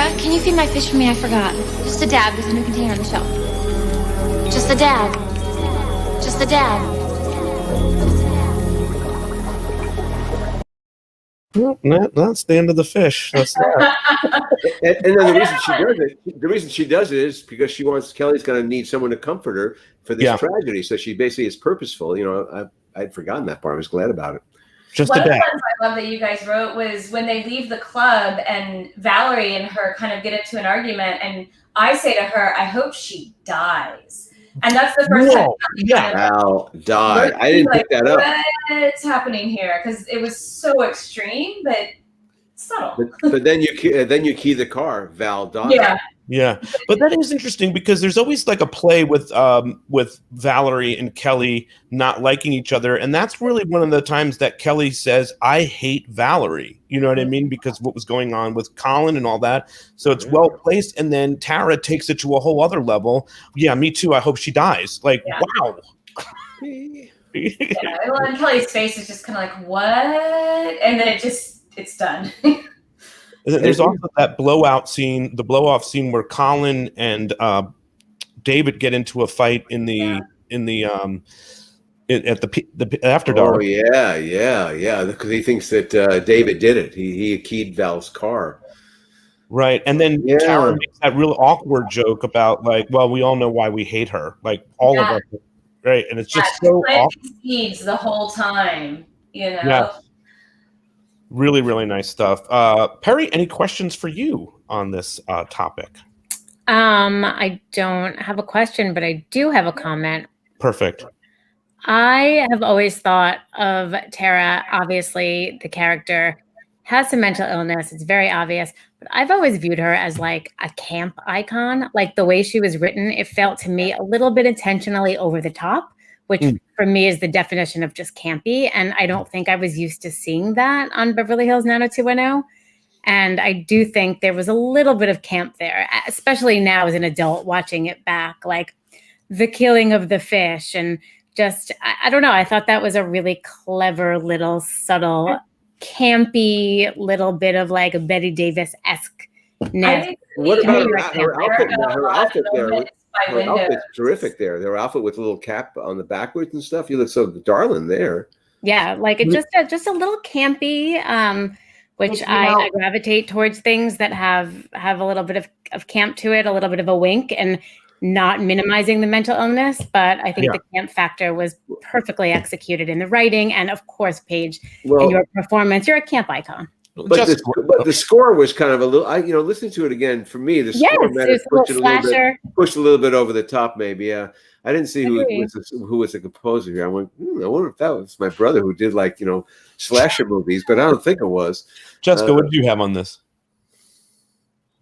Tara, can you feed my fish for me? I forgot. Just a dab. There's a new container on the shelf. Just a dab. Just a dab. Well, that's the end of the fish. That's that. and then the reason she does it is because she wants Kelly's going to need someone to comfort her for this tragedy. So she basically is purposeful. You know, I'd forgotten that part. I was glad about it. Just one of the ones I love that you guys wrote was when they leave the club and Valerie and her kind of get into an argument, and I say to her, "I hope she dies." And that's the first time. Val died. I didn't pick that up. What's happening here? Because it was so extreme, but subtle. But then you key the car. Val died. Yeah, but that is interesting because there's always like a play with Valerie and Kelly not liking each other, and that's really one of the times that Kelly says, "I hate Valerie." You know what I mean? Because what was going on with Colin and all that. So it's well placed, and then Tara takes it to a whole other level. Yeah, me too. I hope she dies. Like, wow. Well, and Kelly's face is just kind of like, what? And then it's done. There's also that blowout scene, the blow-off scene where Colin and David get into a fight at the After Dark. Oh yeah, because he thinks that David did it. He keyed Val's car. Right, and then Tara makes that real awkward joke about like, well, we all know why we hate her, like all of us, right? And it's just so awkward. Seeds the whole time, you know. Yeah. Really, really nice stuff. Perrie, any questions for you on this topic? I don't have a question, but I do have a comment. Perfect. I have always thought of Tara, obviously the character has some mental illness. It's very obvious, but I've always viewed her as like a camp icon. Like the way she was written, it felt to me a little bit intentionally over the top, which for me is the definition of just campy. And I don't think I was used to seeing that on Beverly Hills 90210. And I do think there was a little bit of camp there, especially now as an adult watching it back, like the killing of the fish and just, I don't know. I thought that was a really clever little subtle campy little bit of like a Betty Davis-esque. What about her outfit? Her outfit there. Her outfit's terrific there. Their outfit with a little cap on the backwards and stuff. You look so darling there. Yeah, like it just a little campy, which I gravitate towards things that have a little bit of camp to it, a little bit of a wink, and not minimizing the mental illness. But I think the camp factor was perfectly executed in the writing, and of course, Paige, in your performance, you're a camp icon. But the score was kind of a little, listening to it again, for me, the score might have pushed a little bit over the top, maybe. Yeah. I didn't see who was the composer here. I went, I wonder if that was my brother who did slasher movies, but I don't think it was. Jessica, what did you have on this?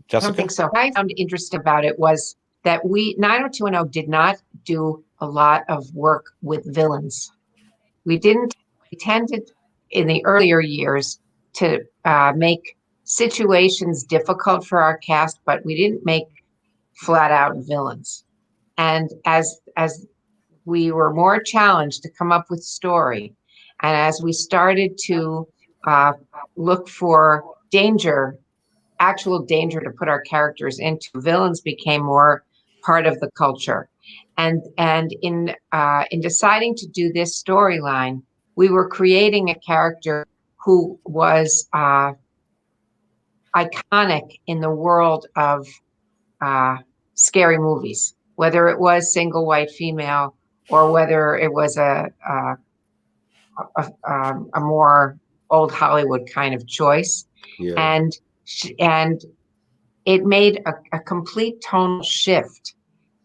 Jessica? I don't think so. What I found interesting about it was that 90210 did not do a lot of work with villains. We tended in the earlier years to make situations difficult for our cast, but we didn't make flat out villains. And as we were more challenged to come up with story, and as we started to look for actual danger to put our characters into, villains became more part of the culture. And in deciding to do this storyline, we were creating a character who was iconic in the world of scary movies, whether it was single white female or whether it was a more old Hollywood kind of choice. Yeah. And it made a complete tonal shift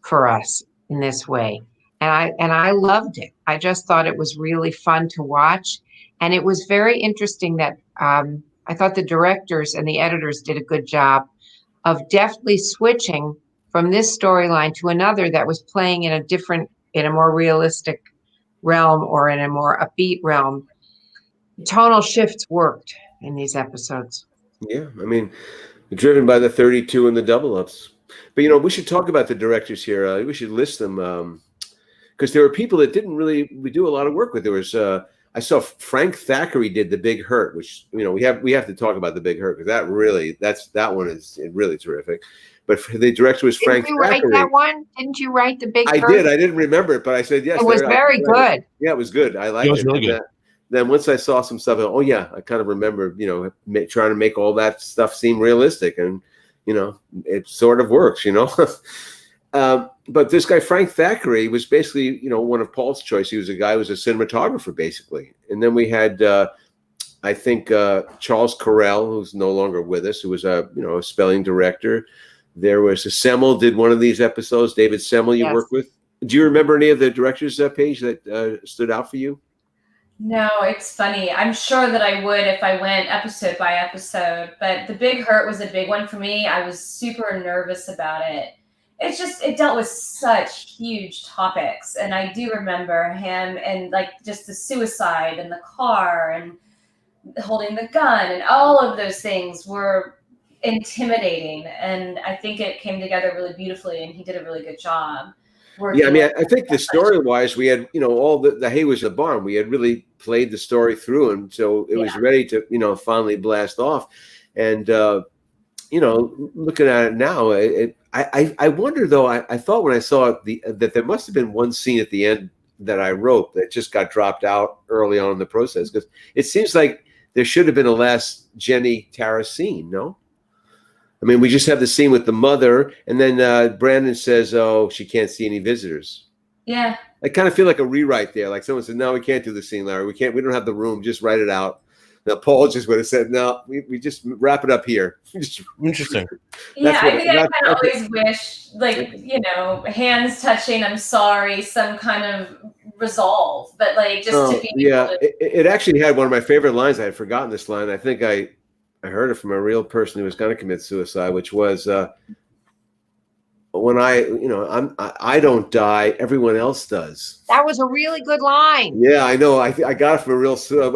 for us in this way. And I loved it. I just thought it was really fun to watch. And it was very interesting that I thought the directors and the editors did a good job of deftly switching from this storyline to another that was playing in a more realistic realm or in a more upbeat realm. Tonal shifts worked in these episodes. Yeah, I mean, driven by the 32 and the double ups. But we should talk about the directors here. We should list them because there were people that we do a lot of work with. There was I saw Frank Thackeray did The Big Hurt, which we have to talk about The Big Hurt because that one is really terrific. But the director was Frank Didn't you write Thackeray. that one? Didn't you write The Big Hurt? I did. I didn't remember it, but I said yes. It was very good. Yeah, it was good. I liked it. It was really good. Then once I saw some stuff, oh yeah, I kind of remember, trying to make all that stuff seem realistic, and it sort of works, But this guy Frank Thackeray was basically, one of Paul's choice. He was a guy who was a cinematographer, basically. And then we had, I think, Charles Correll, who's no longer with us, who was a spelling director. There was Semmel did one of these episodes. David Semmel, you worked with. Do you remember any of the directors, Paige, that stood out for you? No, it's funny. I'm sure that I would if I went episode by episode, but The Big Hurt was a big one for me. I was super nervous about it. It dealt with such huge topics. And I do remember him and just the suicide in the car and holding the gun and all of those things were intimidating. And I think it came together really beautifully and he did a really good job. Yeah, I mean, I think the story-wise, we had, all the hay was the barn. We had really played the story through, and so it was ready to, finally blast off. And looking at it now, I wonder though. I thought when I saw it that there must have been one scene at the end that I wrote that just got dropped out early on in the process, because it seems like there should have been a last Jenny Tara scene. No. I mean, we just have the scene with the mother, and then Brandon says, "Oh, she can't see any visitors." Yeah. I kind of feel like a rewrite there. Like someone said, "No, we can't do the scene, Larry. We don't have the room. Just write it out." Now, Paul just would have said, "No, we just wrap it up here." Interesting. Yeah, I think I kind of always wish, hands touching, I'm sorry, some kind of resolve, but just to be. Yeah, it actually had one of my favorite lines. I had forgotten this line. I think I heard it from a real person who was going to commit suicide, which was, when I don't die, everyone else does. That was a really good line. Yeah, I know. I got it from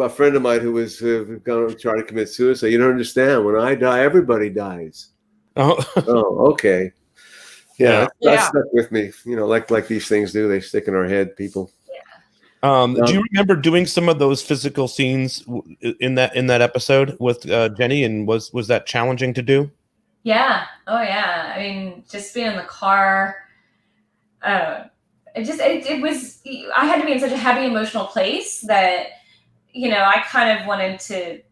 a friend of mine who was going to try to commit suicide. You don't understand. When I die, everybody dies. Oh, okay. Yeah, that stuck with me. Like these things do. They stick in our head, people. Do you remember doing some of those physical scenes in that episode with Jenny? And was that challenging to do? Yeah. Oh yeah. I mean, just being in the car. It was. I had to be in such a heavy emotional place that I kind of wanted to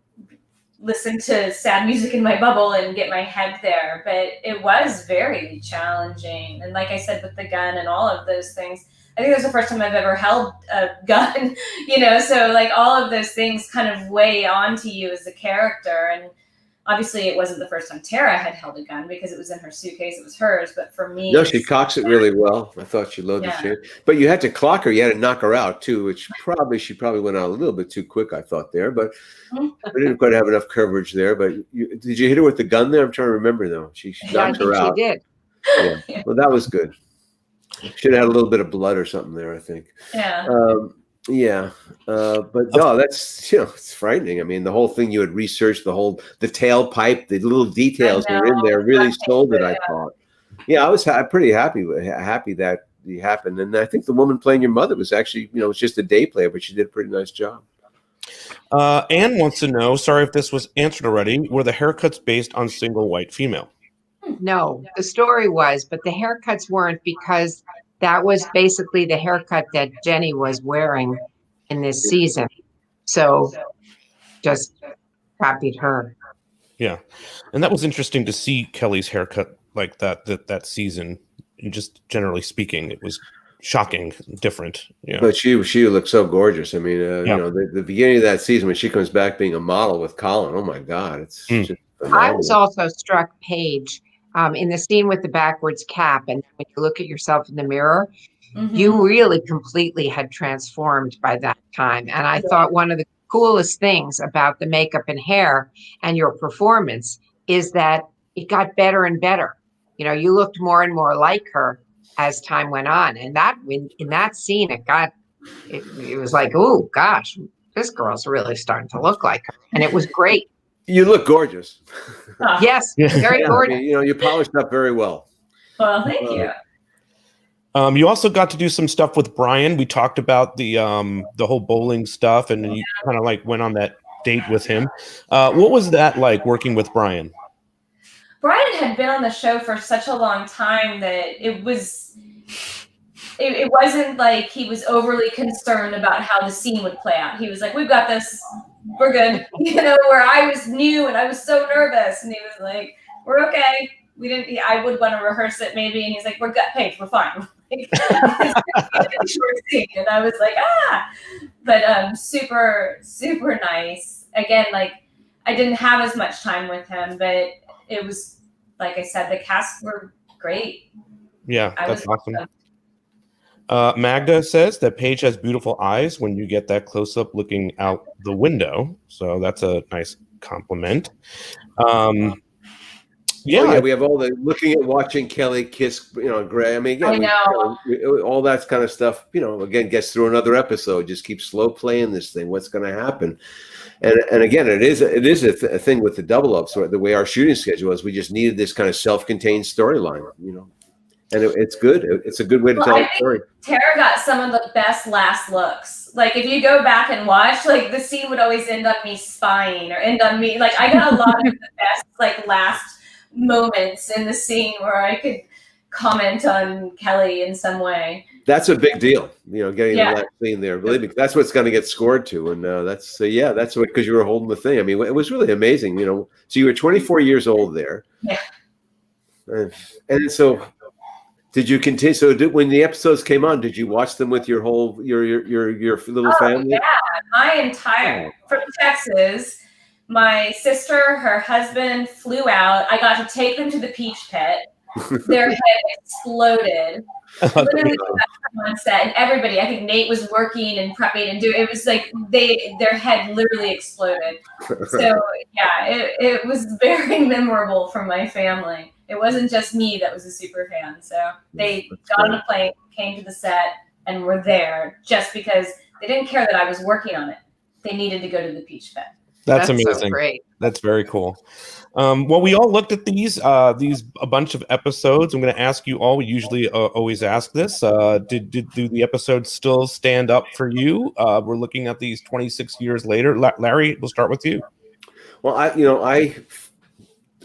listen to sad music in my bubble and get my head there. But it was very challenging. And like I said, with the gun and all of those things. I think that's the first time I've ever held a gun, so all of those things kind of weigh onto you as a character. And obviously it wasn't the first time Tara had held a gun because it was in her suitcase. It was hers. But for me. No, she cocks it really well. I thought she loaded the shit. But you had to clock her. You had to knock her out too, which she probably went out a little bit too quick, I thought there. But we didn't quite have enough coverage there. But did you hit her with the gun there? I'm trying to remember though. She knocked her out. She did. Yeah. Well, that was good. Should have had a little bit of blood or something there, I think. Yeah. But no, that's it's frightening. I mean, the whole thing you had researched, the tailpipe, the little details that were in there really sold it. I thought. Yeah, I was pretty happy that it happened, and I think the woman playing your mother was actually, was just a day player, but she did a pretty nice job. Anne wants to know. Sorry if this was answered already. Were the haircuts based on single white female? No, the story was, but the haircuts weren't, because that was basically the haircut that Jenny was wearing in this season. So just copied her. Yeah. And that was interesting to see Kelly's haircut like that season. And just generally speaking, it was shocking, different. Yeah. But she looked so gorgeous. I mean, the beginning of that season when she comes back being a model with Colin, oh my God, it's just phenomenal. I was also struck, Paige, in the scene with the backwards cap, and when you look at yourself in the mirror, you really completely had transformed by that time. And I thought one of the coolest things about the makeup and hair and your performance is that it got better and better. You looked more and more like her as time went on. And that in that scene, it was like, oh gosh, this girl's really starting to look like her. And it was great. You look gorgeous. Yes, very gorgeous. You polished up very well. Well, thank you. You also got to do some stuff with Brian. We talked about the whole bowling stuff, and you kind of like went on that date with him. What was that like working with Brian? Brian had been on the show for such a long time that it wasn't like he was overly concerned about how the scene would play out. He was like, "We've got this, we're good." Where I was new and I was so nervous, and he was like, "We're okay. We didn't. I would want to rehearse it maybe," and he's like, "We're good, Paige. We're fine." Short scene, and I was like, but super, super nice. Again, like I didn't have as much time with him, but it was, like I said, the cast were great. Yeah, that's awesome. Magda says that Paige has beautiful eyes when you get that close up looking out the window. So that's a nice compliment. Yeah, we have all the watching Kelly kiss, Gray. I mean, again, all that kind of stuff, again, gets through another episode. Just keep slow playing this thing. What's going to happen? And again, it is a thing with the double ups. The way our shooting schedule was, we just needed this kind of self-contained storyline, and it's good. It's a good way to tell a story. Tara got some of the best last looks. Like if you go back and watch, like the scene would always end on me spying or end on me. Like I got a lot of the best like last moments in the scene where I could comment on Kelly in some way. That's a big deal, getting that scene there. Believe me, that's what's going to get scored to, and that's what, because you were holding the thing. I mean, it was really amazing, So you were 24 years old there, and so did you continue? So when the episodes came on, did you watch them with your whole your little family? Yeah, my entire from Texas. My sister, her husband flew out. I got to take them to the Peach Pit. Their head exploded. Literally on set, and everybody, I think Nate was working and prepping and doing. It was like their head literally exploded. So yeah, it was very memorable for my family. It wasn't just me that was a super fan. So they got on a plane, came to the set, and were there just because they didn't care that I was working on it. They needed to go to the Peach Pit. That's amazing. So great. That's very cool. Well, we all looked at these a bunch of episodes. I'm going to ask you all. We usually always ask this. Do the episodes still stand up for you? We're looking at these 26 years later. Larry, we'll start with you. Well, I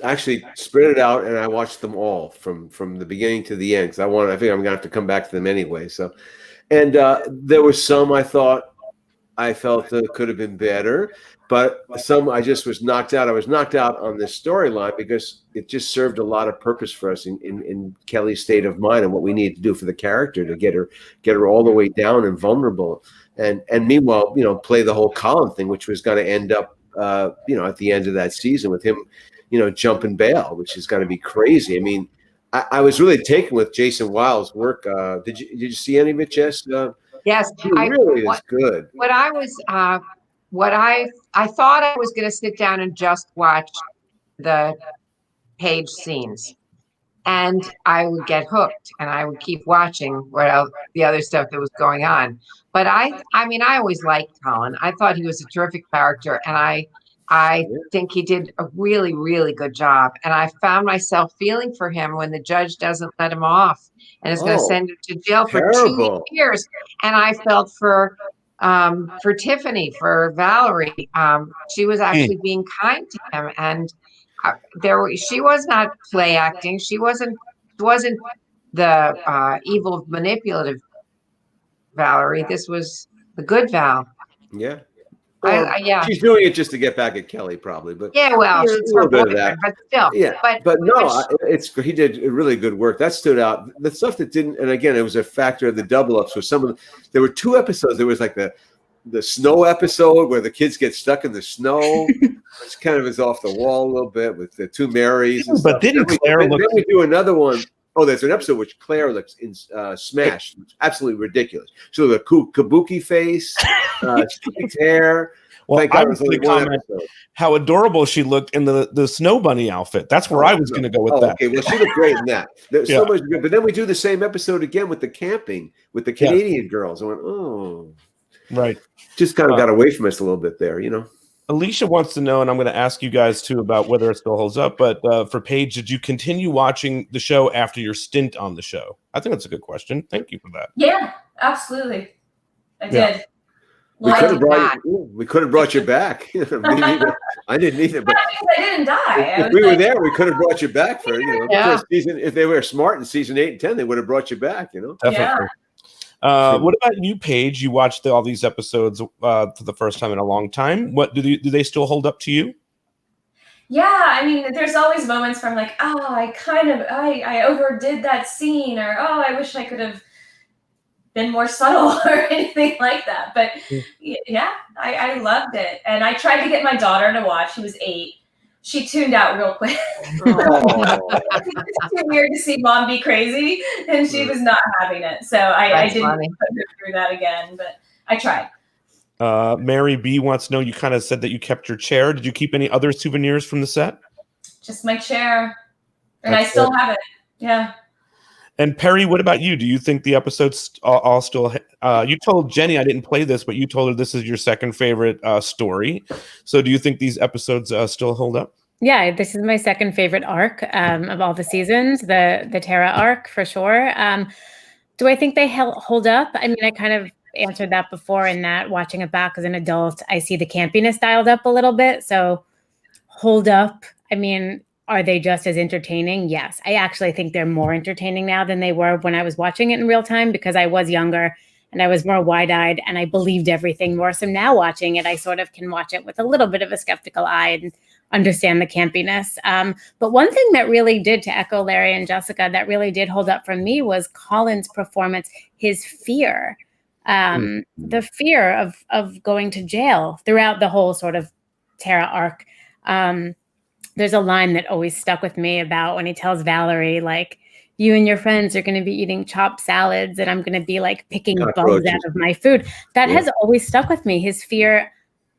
actually spread it out and I watched them all from the beginning to the end because I think I'm going to have to come back to them anyway. So, and there were some I felt that could have been better. But some I just was knocked out. I was knocked out on this storyline because it just served a lot of purpose for us in Kelly's state of mind and what we needed to do for the character to get her all the way down and vulnerable. And meanwhile, play the whole Colin thing, which was going to end up, at the end of that season with him, jumping bail, which is going to be crazy. I mean, I was really taken with Jason Wilde's work. Did you see any of it, Jess? Yes, he really is good. What I thought I was going to sit down and just watch the Paige scenes, and I would get hooked, and I would keep watching the other stuff that was going on. But I always liked Colin. I thought he was a terrific character, and I think he did a really, really good job. And I found myself feeling for him when the judge doesn't let him off and is going to send him to jail for 2 years. And I felt for Tiffany, for Valerie. She was actually being kind to him, and she was not play acting. She wasn't the evil, manipulative Valerie. This was the good Val. Yeah. Yeah, she's doing it just to get back at Kelly, probably. But yeah, well, it's her boyfriend, but still. Yeah, but no, he did really good work. That stood out. The stuff that didn't, and again, it was a factor of the double ups. So there were 2 episodes. There was like the snow episode where the kids get stuck in the snow, which kind of is off the wall a little bit with the 2 Marys. And but didn't Claire look? Then we do another one. Oh, there's an episode which Claire looks in Smash. It's absolutely ridiculous. She looked a kabuki face, streaked hair. Well, I was going to comment how adorable she looked in the snow bunny outfit. That's where I was going to go with that. Okay, well, she looked great in that. There's so much good. But then we do the same episode again with the camping with the Canadian girls. I went, oh, right. Just kind of got away from us a little bit there, Alicia wants to know, and I'm going to ask you guys too about whether it still holds up. But for Paige, did you continue watching the show after your stint on the show? I think that's a good question. Thank you for that. Yeah, absolutely. I did. We could have brought you back. I didn't either. But I didn't die. If we were there, we could have brought you back for first season. If they were smart in season 8 and 10, they would have brought you back. Definitely. Yeah. What about you, Paige? You watched all these episodes for the first time in a long time. What do they still hold up to you? Yeah, I mean, there's always moments where I'm like, oh, I overdid that scene, or oh, I wish I could have been more subtle or anything like that. But yeah, I loved it, and I tried to get my daughter to watch. She was 8. She tuned out real quick. It's too weird to see mom be crazy, and she was not having it. So I didn't put her through that again, but I tried. Mary B wants to know, you kind of said that you kept your chair. Did you keep any other souvenirs from the set? Just my chair, and I still have it. Yeah. And Perrie, what about you? Do you think the episodes all still? You told Jenny, I didn't play this, but you told her this is your second favorite story. So do you think these episodes still hold up? Yeah, this is my second favorite arc of all the seasons, the Tara arc for sure. Do I think they hold up? I mean, I kind of answered that before in that watching it back as an adult, I see the campiness dialed up a little bit. So hold up. I mean, are they just as entertaining? Yes. I actually think they're more entertaining now than they were when I was watching it in real time, because I was younger and I was more wide-eyed and I believed everything more. So now watching it, I sort of can watch it with a little bit of a skeptical eye and understand the campiness. But one thing that really did, to echo Larry and Jessica, that really did hold up for me was Colin's performance, his fear, the fear of going to jail throughout the whole sort of Tara arc. There's a line that always stuck with me about when he tells Valerie, like, you and your friends are going to be eating chopped salads and I'm going to be like picking bugs out of my food. That has always stuck with me. His fear.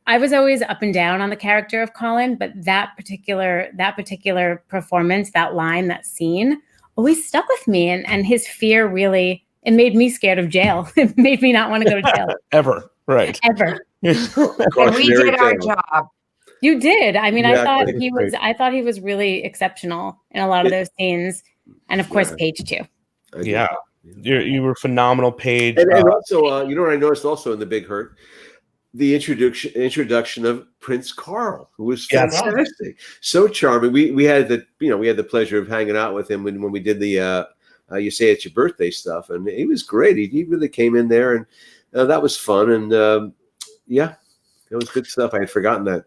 I was always up and down on the character of Colin, but that particular performance, that line, that scene always stuck with me. And his fear really, it made me scared of jail. It made me not want to go to jail. Ever. Right. Ever. And we did our job. You did. I mean, Exactly. I thought he was really exceptional in a lot of those scenes. And of course, Paige too. Yeah. You were phenomenal, Paige. And also, you know what I noticed also in The Big Hurt? The introduction of Prince Carl, who was fantastic, so charming. We had the pleasure of hanging out with him when we did the You Say It's Your Birthday stuff, and he was great. He really came in there, and that was fun. And it was good stuff. I had forgotten that.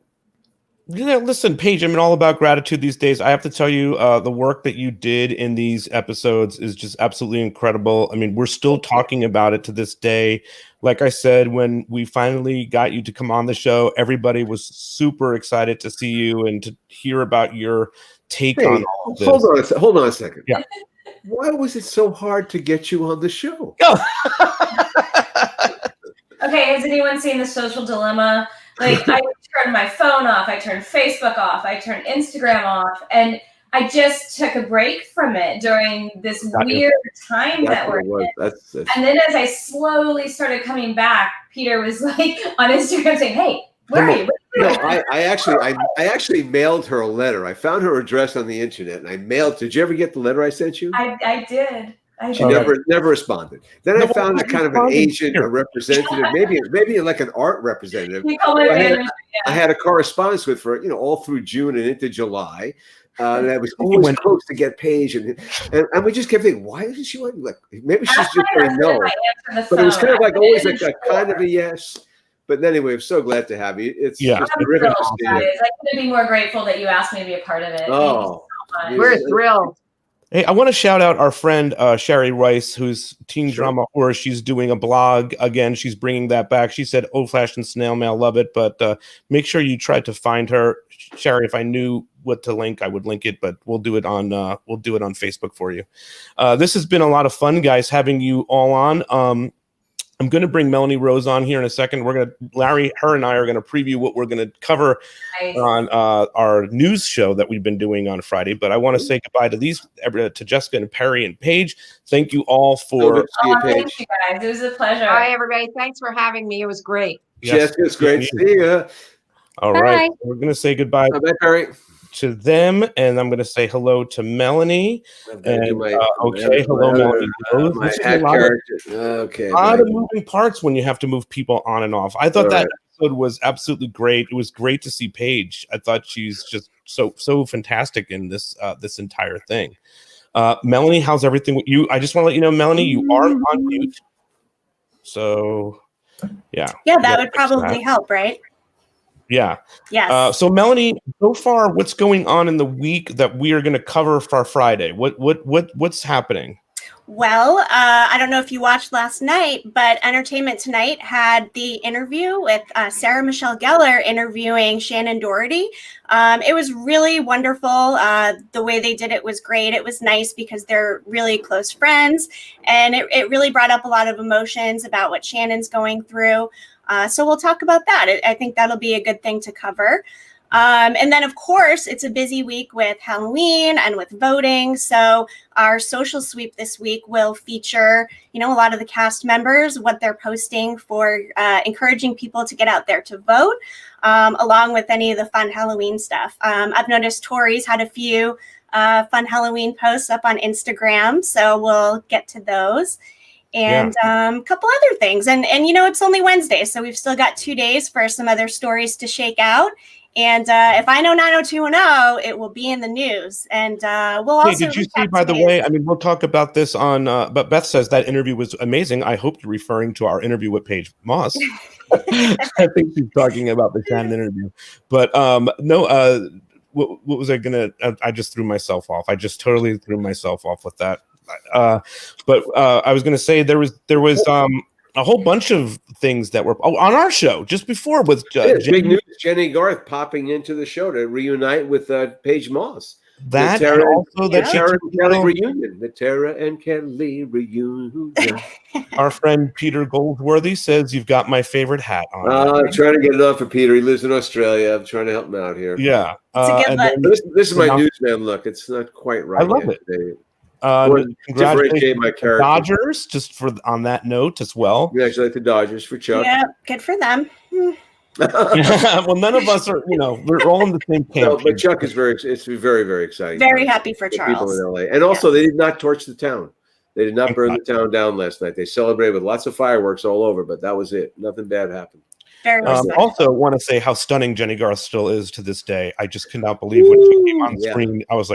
Yeah, listen, Paige, I'm all about gratitude these days. I have to tell you, the work that you did in these episodes is just absolutely incredible. I mean, we're still talking about it to this day. Like I said, when we finally got you to come on the show, everybody was super excited to see you and to hear about your take on all of this. Hold on a second. Yeah. Why was it so hard to get you on the show? Okay, has anyone seen The Social Dilemma? Like, I turned my phone off, I turned Facebook off, I turned Instagram off, and I just took a break from it during this weird time that we're in. And then as I slowly started coming back, Peter was like on Instagram saying, "Hey, where are you?" No, I actually mailed her a letter. I found her address on the internet, and I mailed. Did you ever get the letter I sent you? I did. She never responded. Then I found a kind of an agent, a representative, maybe like an art representative. I had a correspondence with her, all through June and into July. And I was always close to get Paige, and we just kept thinking, why doesn't she want? Like, maybe she's just saying no. But it was kind of like always like a kind of a yes. But anyway, I'm so glad to have you. It's just terrific to see you. I couldn't be more grateful that you asked me to be a part of it. Oh, we're thrilled. Hey, I want to shout out our friend Sherry Rice, who's teen drama horror. She's doing a blog again. She's bringing that back. She said, "Old-fashioned snail mail, love it." But make sure you try to find her, Sherry. If I knew what to link, I would link it. But we'll do it on Facebook for you. This has been a lot of fun, guys, having you all on. I'm going to bring Melanie Rose on here in a second. Larry, her and I are going to preview what we're going to cover on our news show that we've been doing on Friday. But I want to say goodbye to Jessica and Perrie and Paige. Thank you all for. Thank you guys. It was a pleasure. Hi, everybody. Thanks for having me. It was great. Jessica, it's great to see you. All right. We're going to say goodbye to them, and I'm going to say hello to Melanie. And hello, Melanie. My hat character. Okay. A lot of moving parts when you have to move people on and off. I thought that episode was absolutely great. It was great to see Paige. I thought she's just so fantastic in this this entire thing. Melanie, how's everything with you? I just want to let you know, Melanie, you are on mute. So, yeah. Yeah, that would probably help, right? Yeah. Yes. So Melanie, so far, what's going on in the week that we are going to cover for Friday? What's happening? Well, I don't know if you watched last night, but Entertainment Tonight had the interview with Sarah Michelle Gellar interviewing Shannon Doherty. It was really wonderful. The way they did it was great. It was nice because they're really close friends, and it really brought up a lot of emotions about what Shannon's going through. So we'll talk about that. I think that'll be a good thing to cover. And then, of course, it's a busy week with Halloween and with voting. So our social sweep this week will feature, a lot of the cast members, what they're posting for encouraging people to get out there to vote, along with any of the fun Halloween stuff. I've noticed Tori's had a few fun Halloween posts up on Instagram, so we'll get to those. And a couple other things. And it's only Wednesday, so we've still got 2 days for some other stories to shake out. And if I know 90210, it will be in the news. And we'll also. Did you see, by the way, we'll talk about this on, but Beth says that interview was amazing. I hope you're referring to our interview with Paige Moss. I think she's talking about the Shannon interview. But no, what was I going to, I just threw myself off. I just totally threw myself off with that. But I was going to say there was a whole bunch of things that were on our show just before with big news. Jenny Garth popping into the show to reunite with Paige Moss. That the Tara, and also the Tara and Kelly reunion. The Tara and Kelly reunion. Our friend Peter Goldsworthy says you've got my favorite hat on. I'm trying to get it on for Peter. He lives in Australia. I'm trying to help him out here. Yeah. This is my newsman look. It's not quite right. I love it. Differentiate my character. Dodgers, just for on that note as well. We actually like the Dodgers for Chuck. Yeah, good for them. Well, none of us are, we're all in the same camp. No, but Chuck is it's very, very exciting. Very happy for Charles. People in LA. And also, they did not torch the town. They did not burn the town down last night. They celebrated with lots of fireworks all over, but that was it. Nothing bad happened. Also, want to say how stunning Jenny Garth still is to this day. I just cannot believe when she came on screen. I was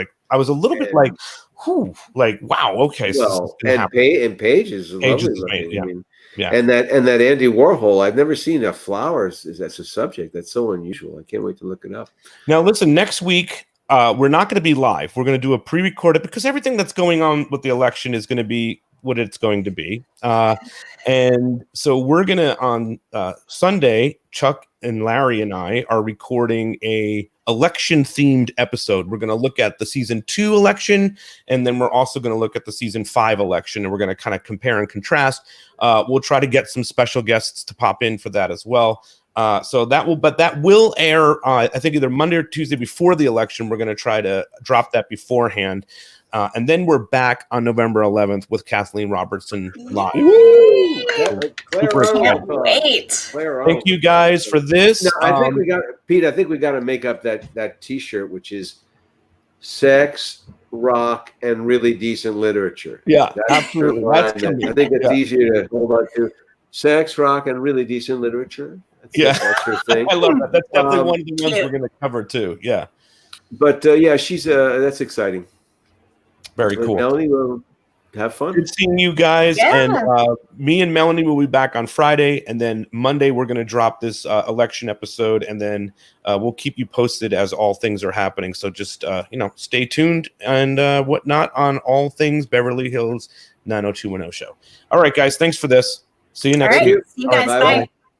a little bit like, whew, like, wow, okay. Well, and Paige is lovely. Yeah. And that Andy Warhol, I've never seen a flowers as a subject. That's so unusual. I can't wait to look it up. Now, listen, next week, we're not going to be live. We're going to do a pre-recorded because everything that's going on with the election is going to be what it's going to be. And so we're going to, on Sunday, Chuck and Larry and I are recording a election-themed episode. We're going to look at the season 2 election, and then we're also going to look at the season 5 election, and we're going to kind of compare and contrast. We'll try to get some special guests to pop in for that as well. So that will air, I think either Monday or Tuesday before the election. We're going to try to drop that beforehand. And then we're back on November 11th with Kathleen Robertson live. Super excited. Wait. Thank you guys for this. No, I think we got to make up that T-shirt, which is sex, rock, and really decent literature. Yeah, absolutely. I think it's easier to hold on to. Sex, rock, and really decent literature. That's her thing. I love that. That's definitely one of the ones we're going to cover too. Yeah. But she's that's exciting. Very cool. Melanie, will have fun. Good seeing you guys. Yeah. And me and Melanie will be back on Friday. And then Monday, we're going to drop this election episode. And then we'll keep you posted as all things are happening. So just, stay tuned and whatnot on all things Beverly Hills 90210 show. All right, guys. Thanks for this. See you next week. See you guys. Bye.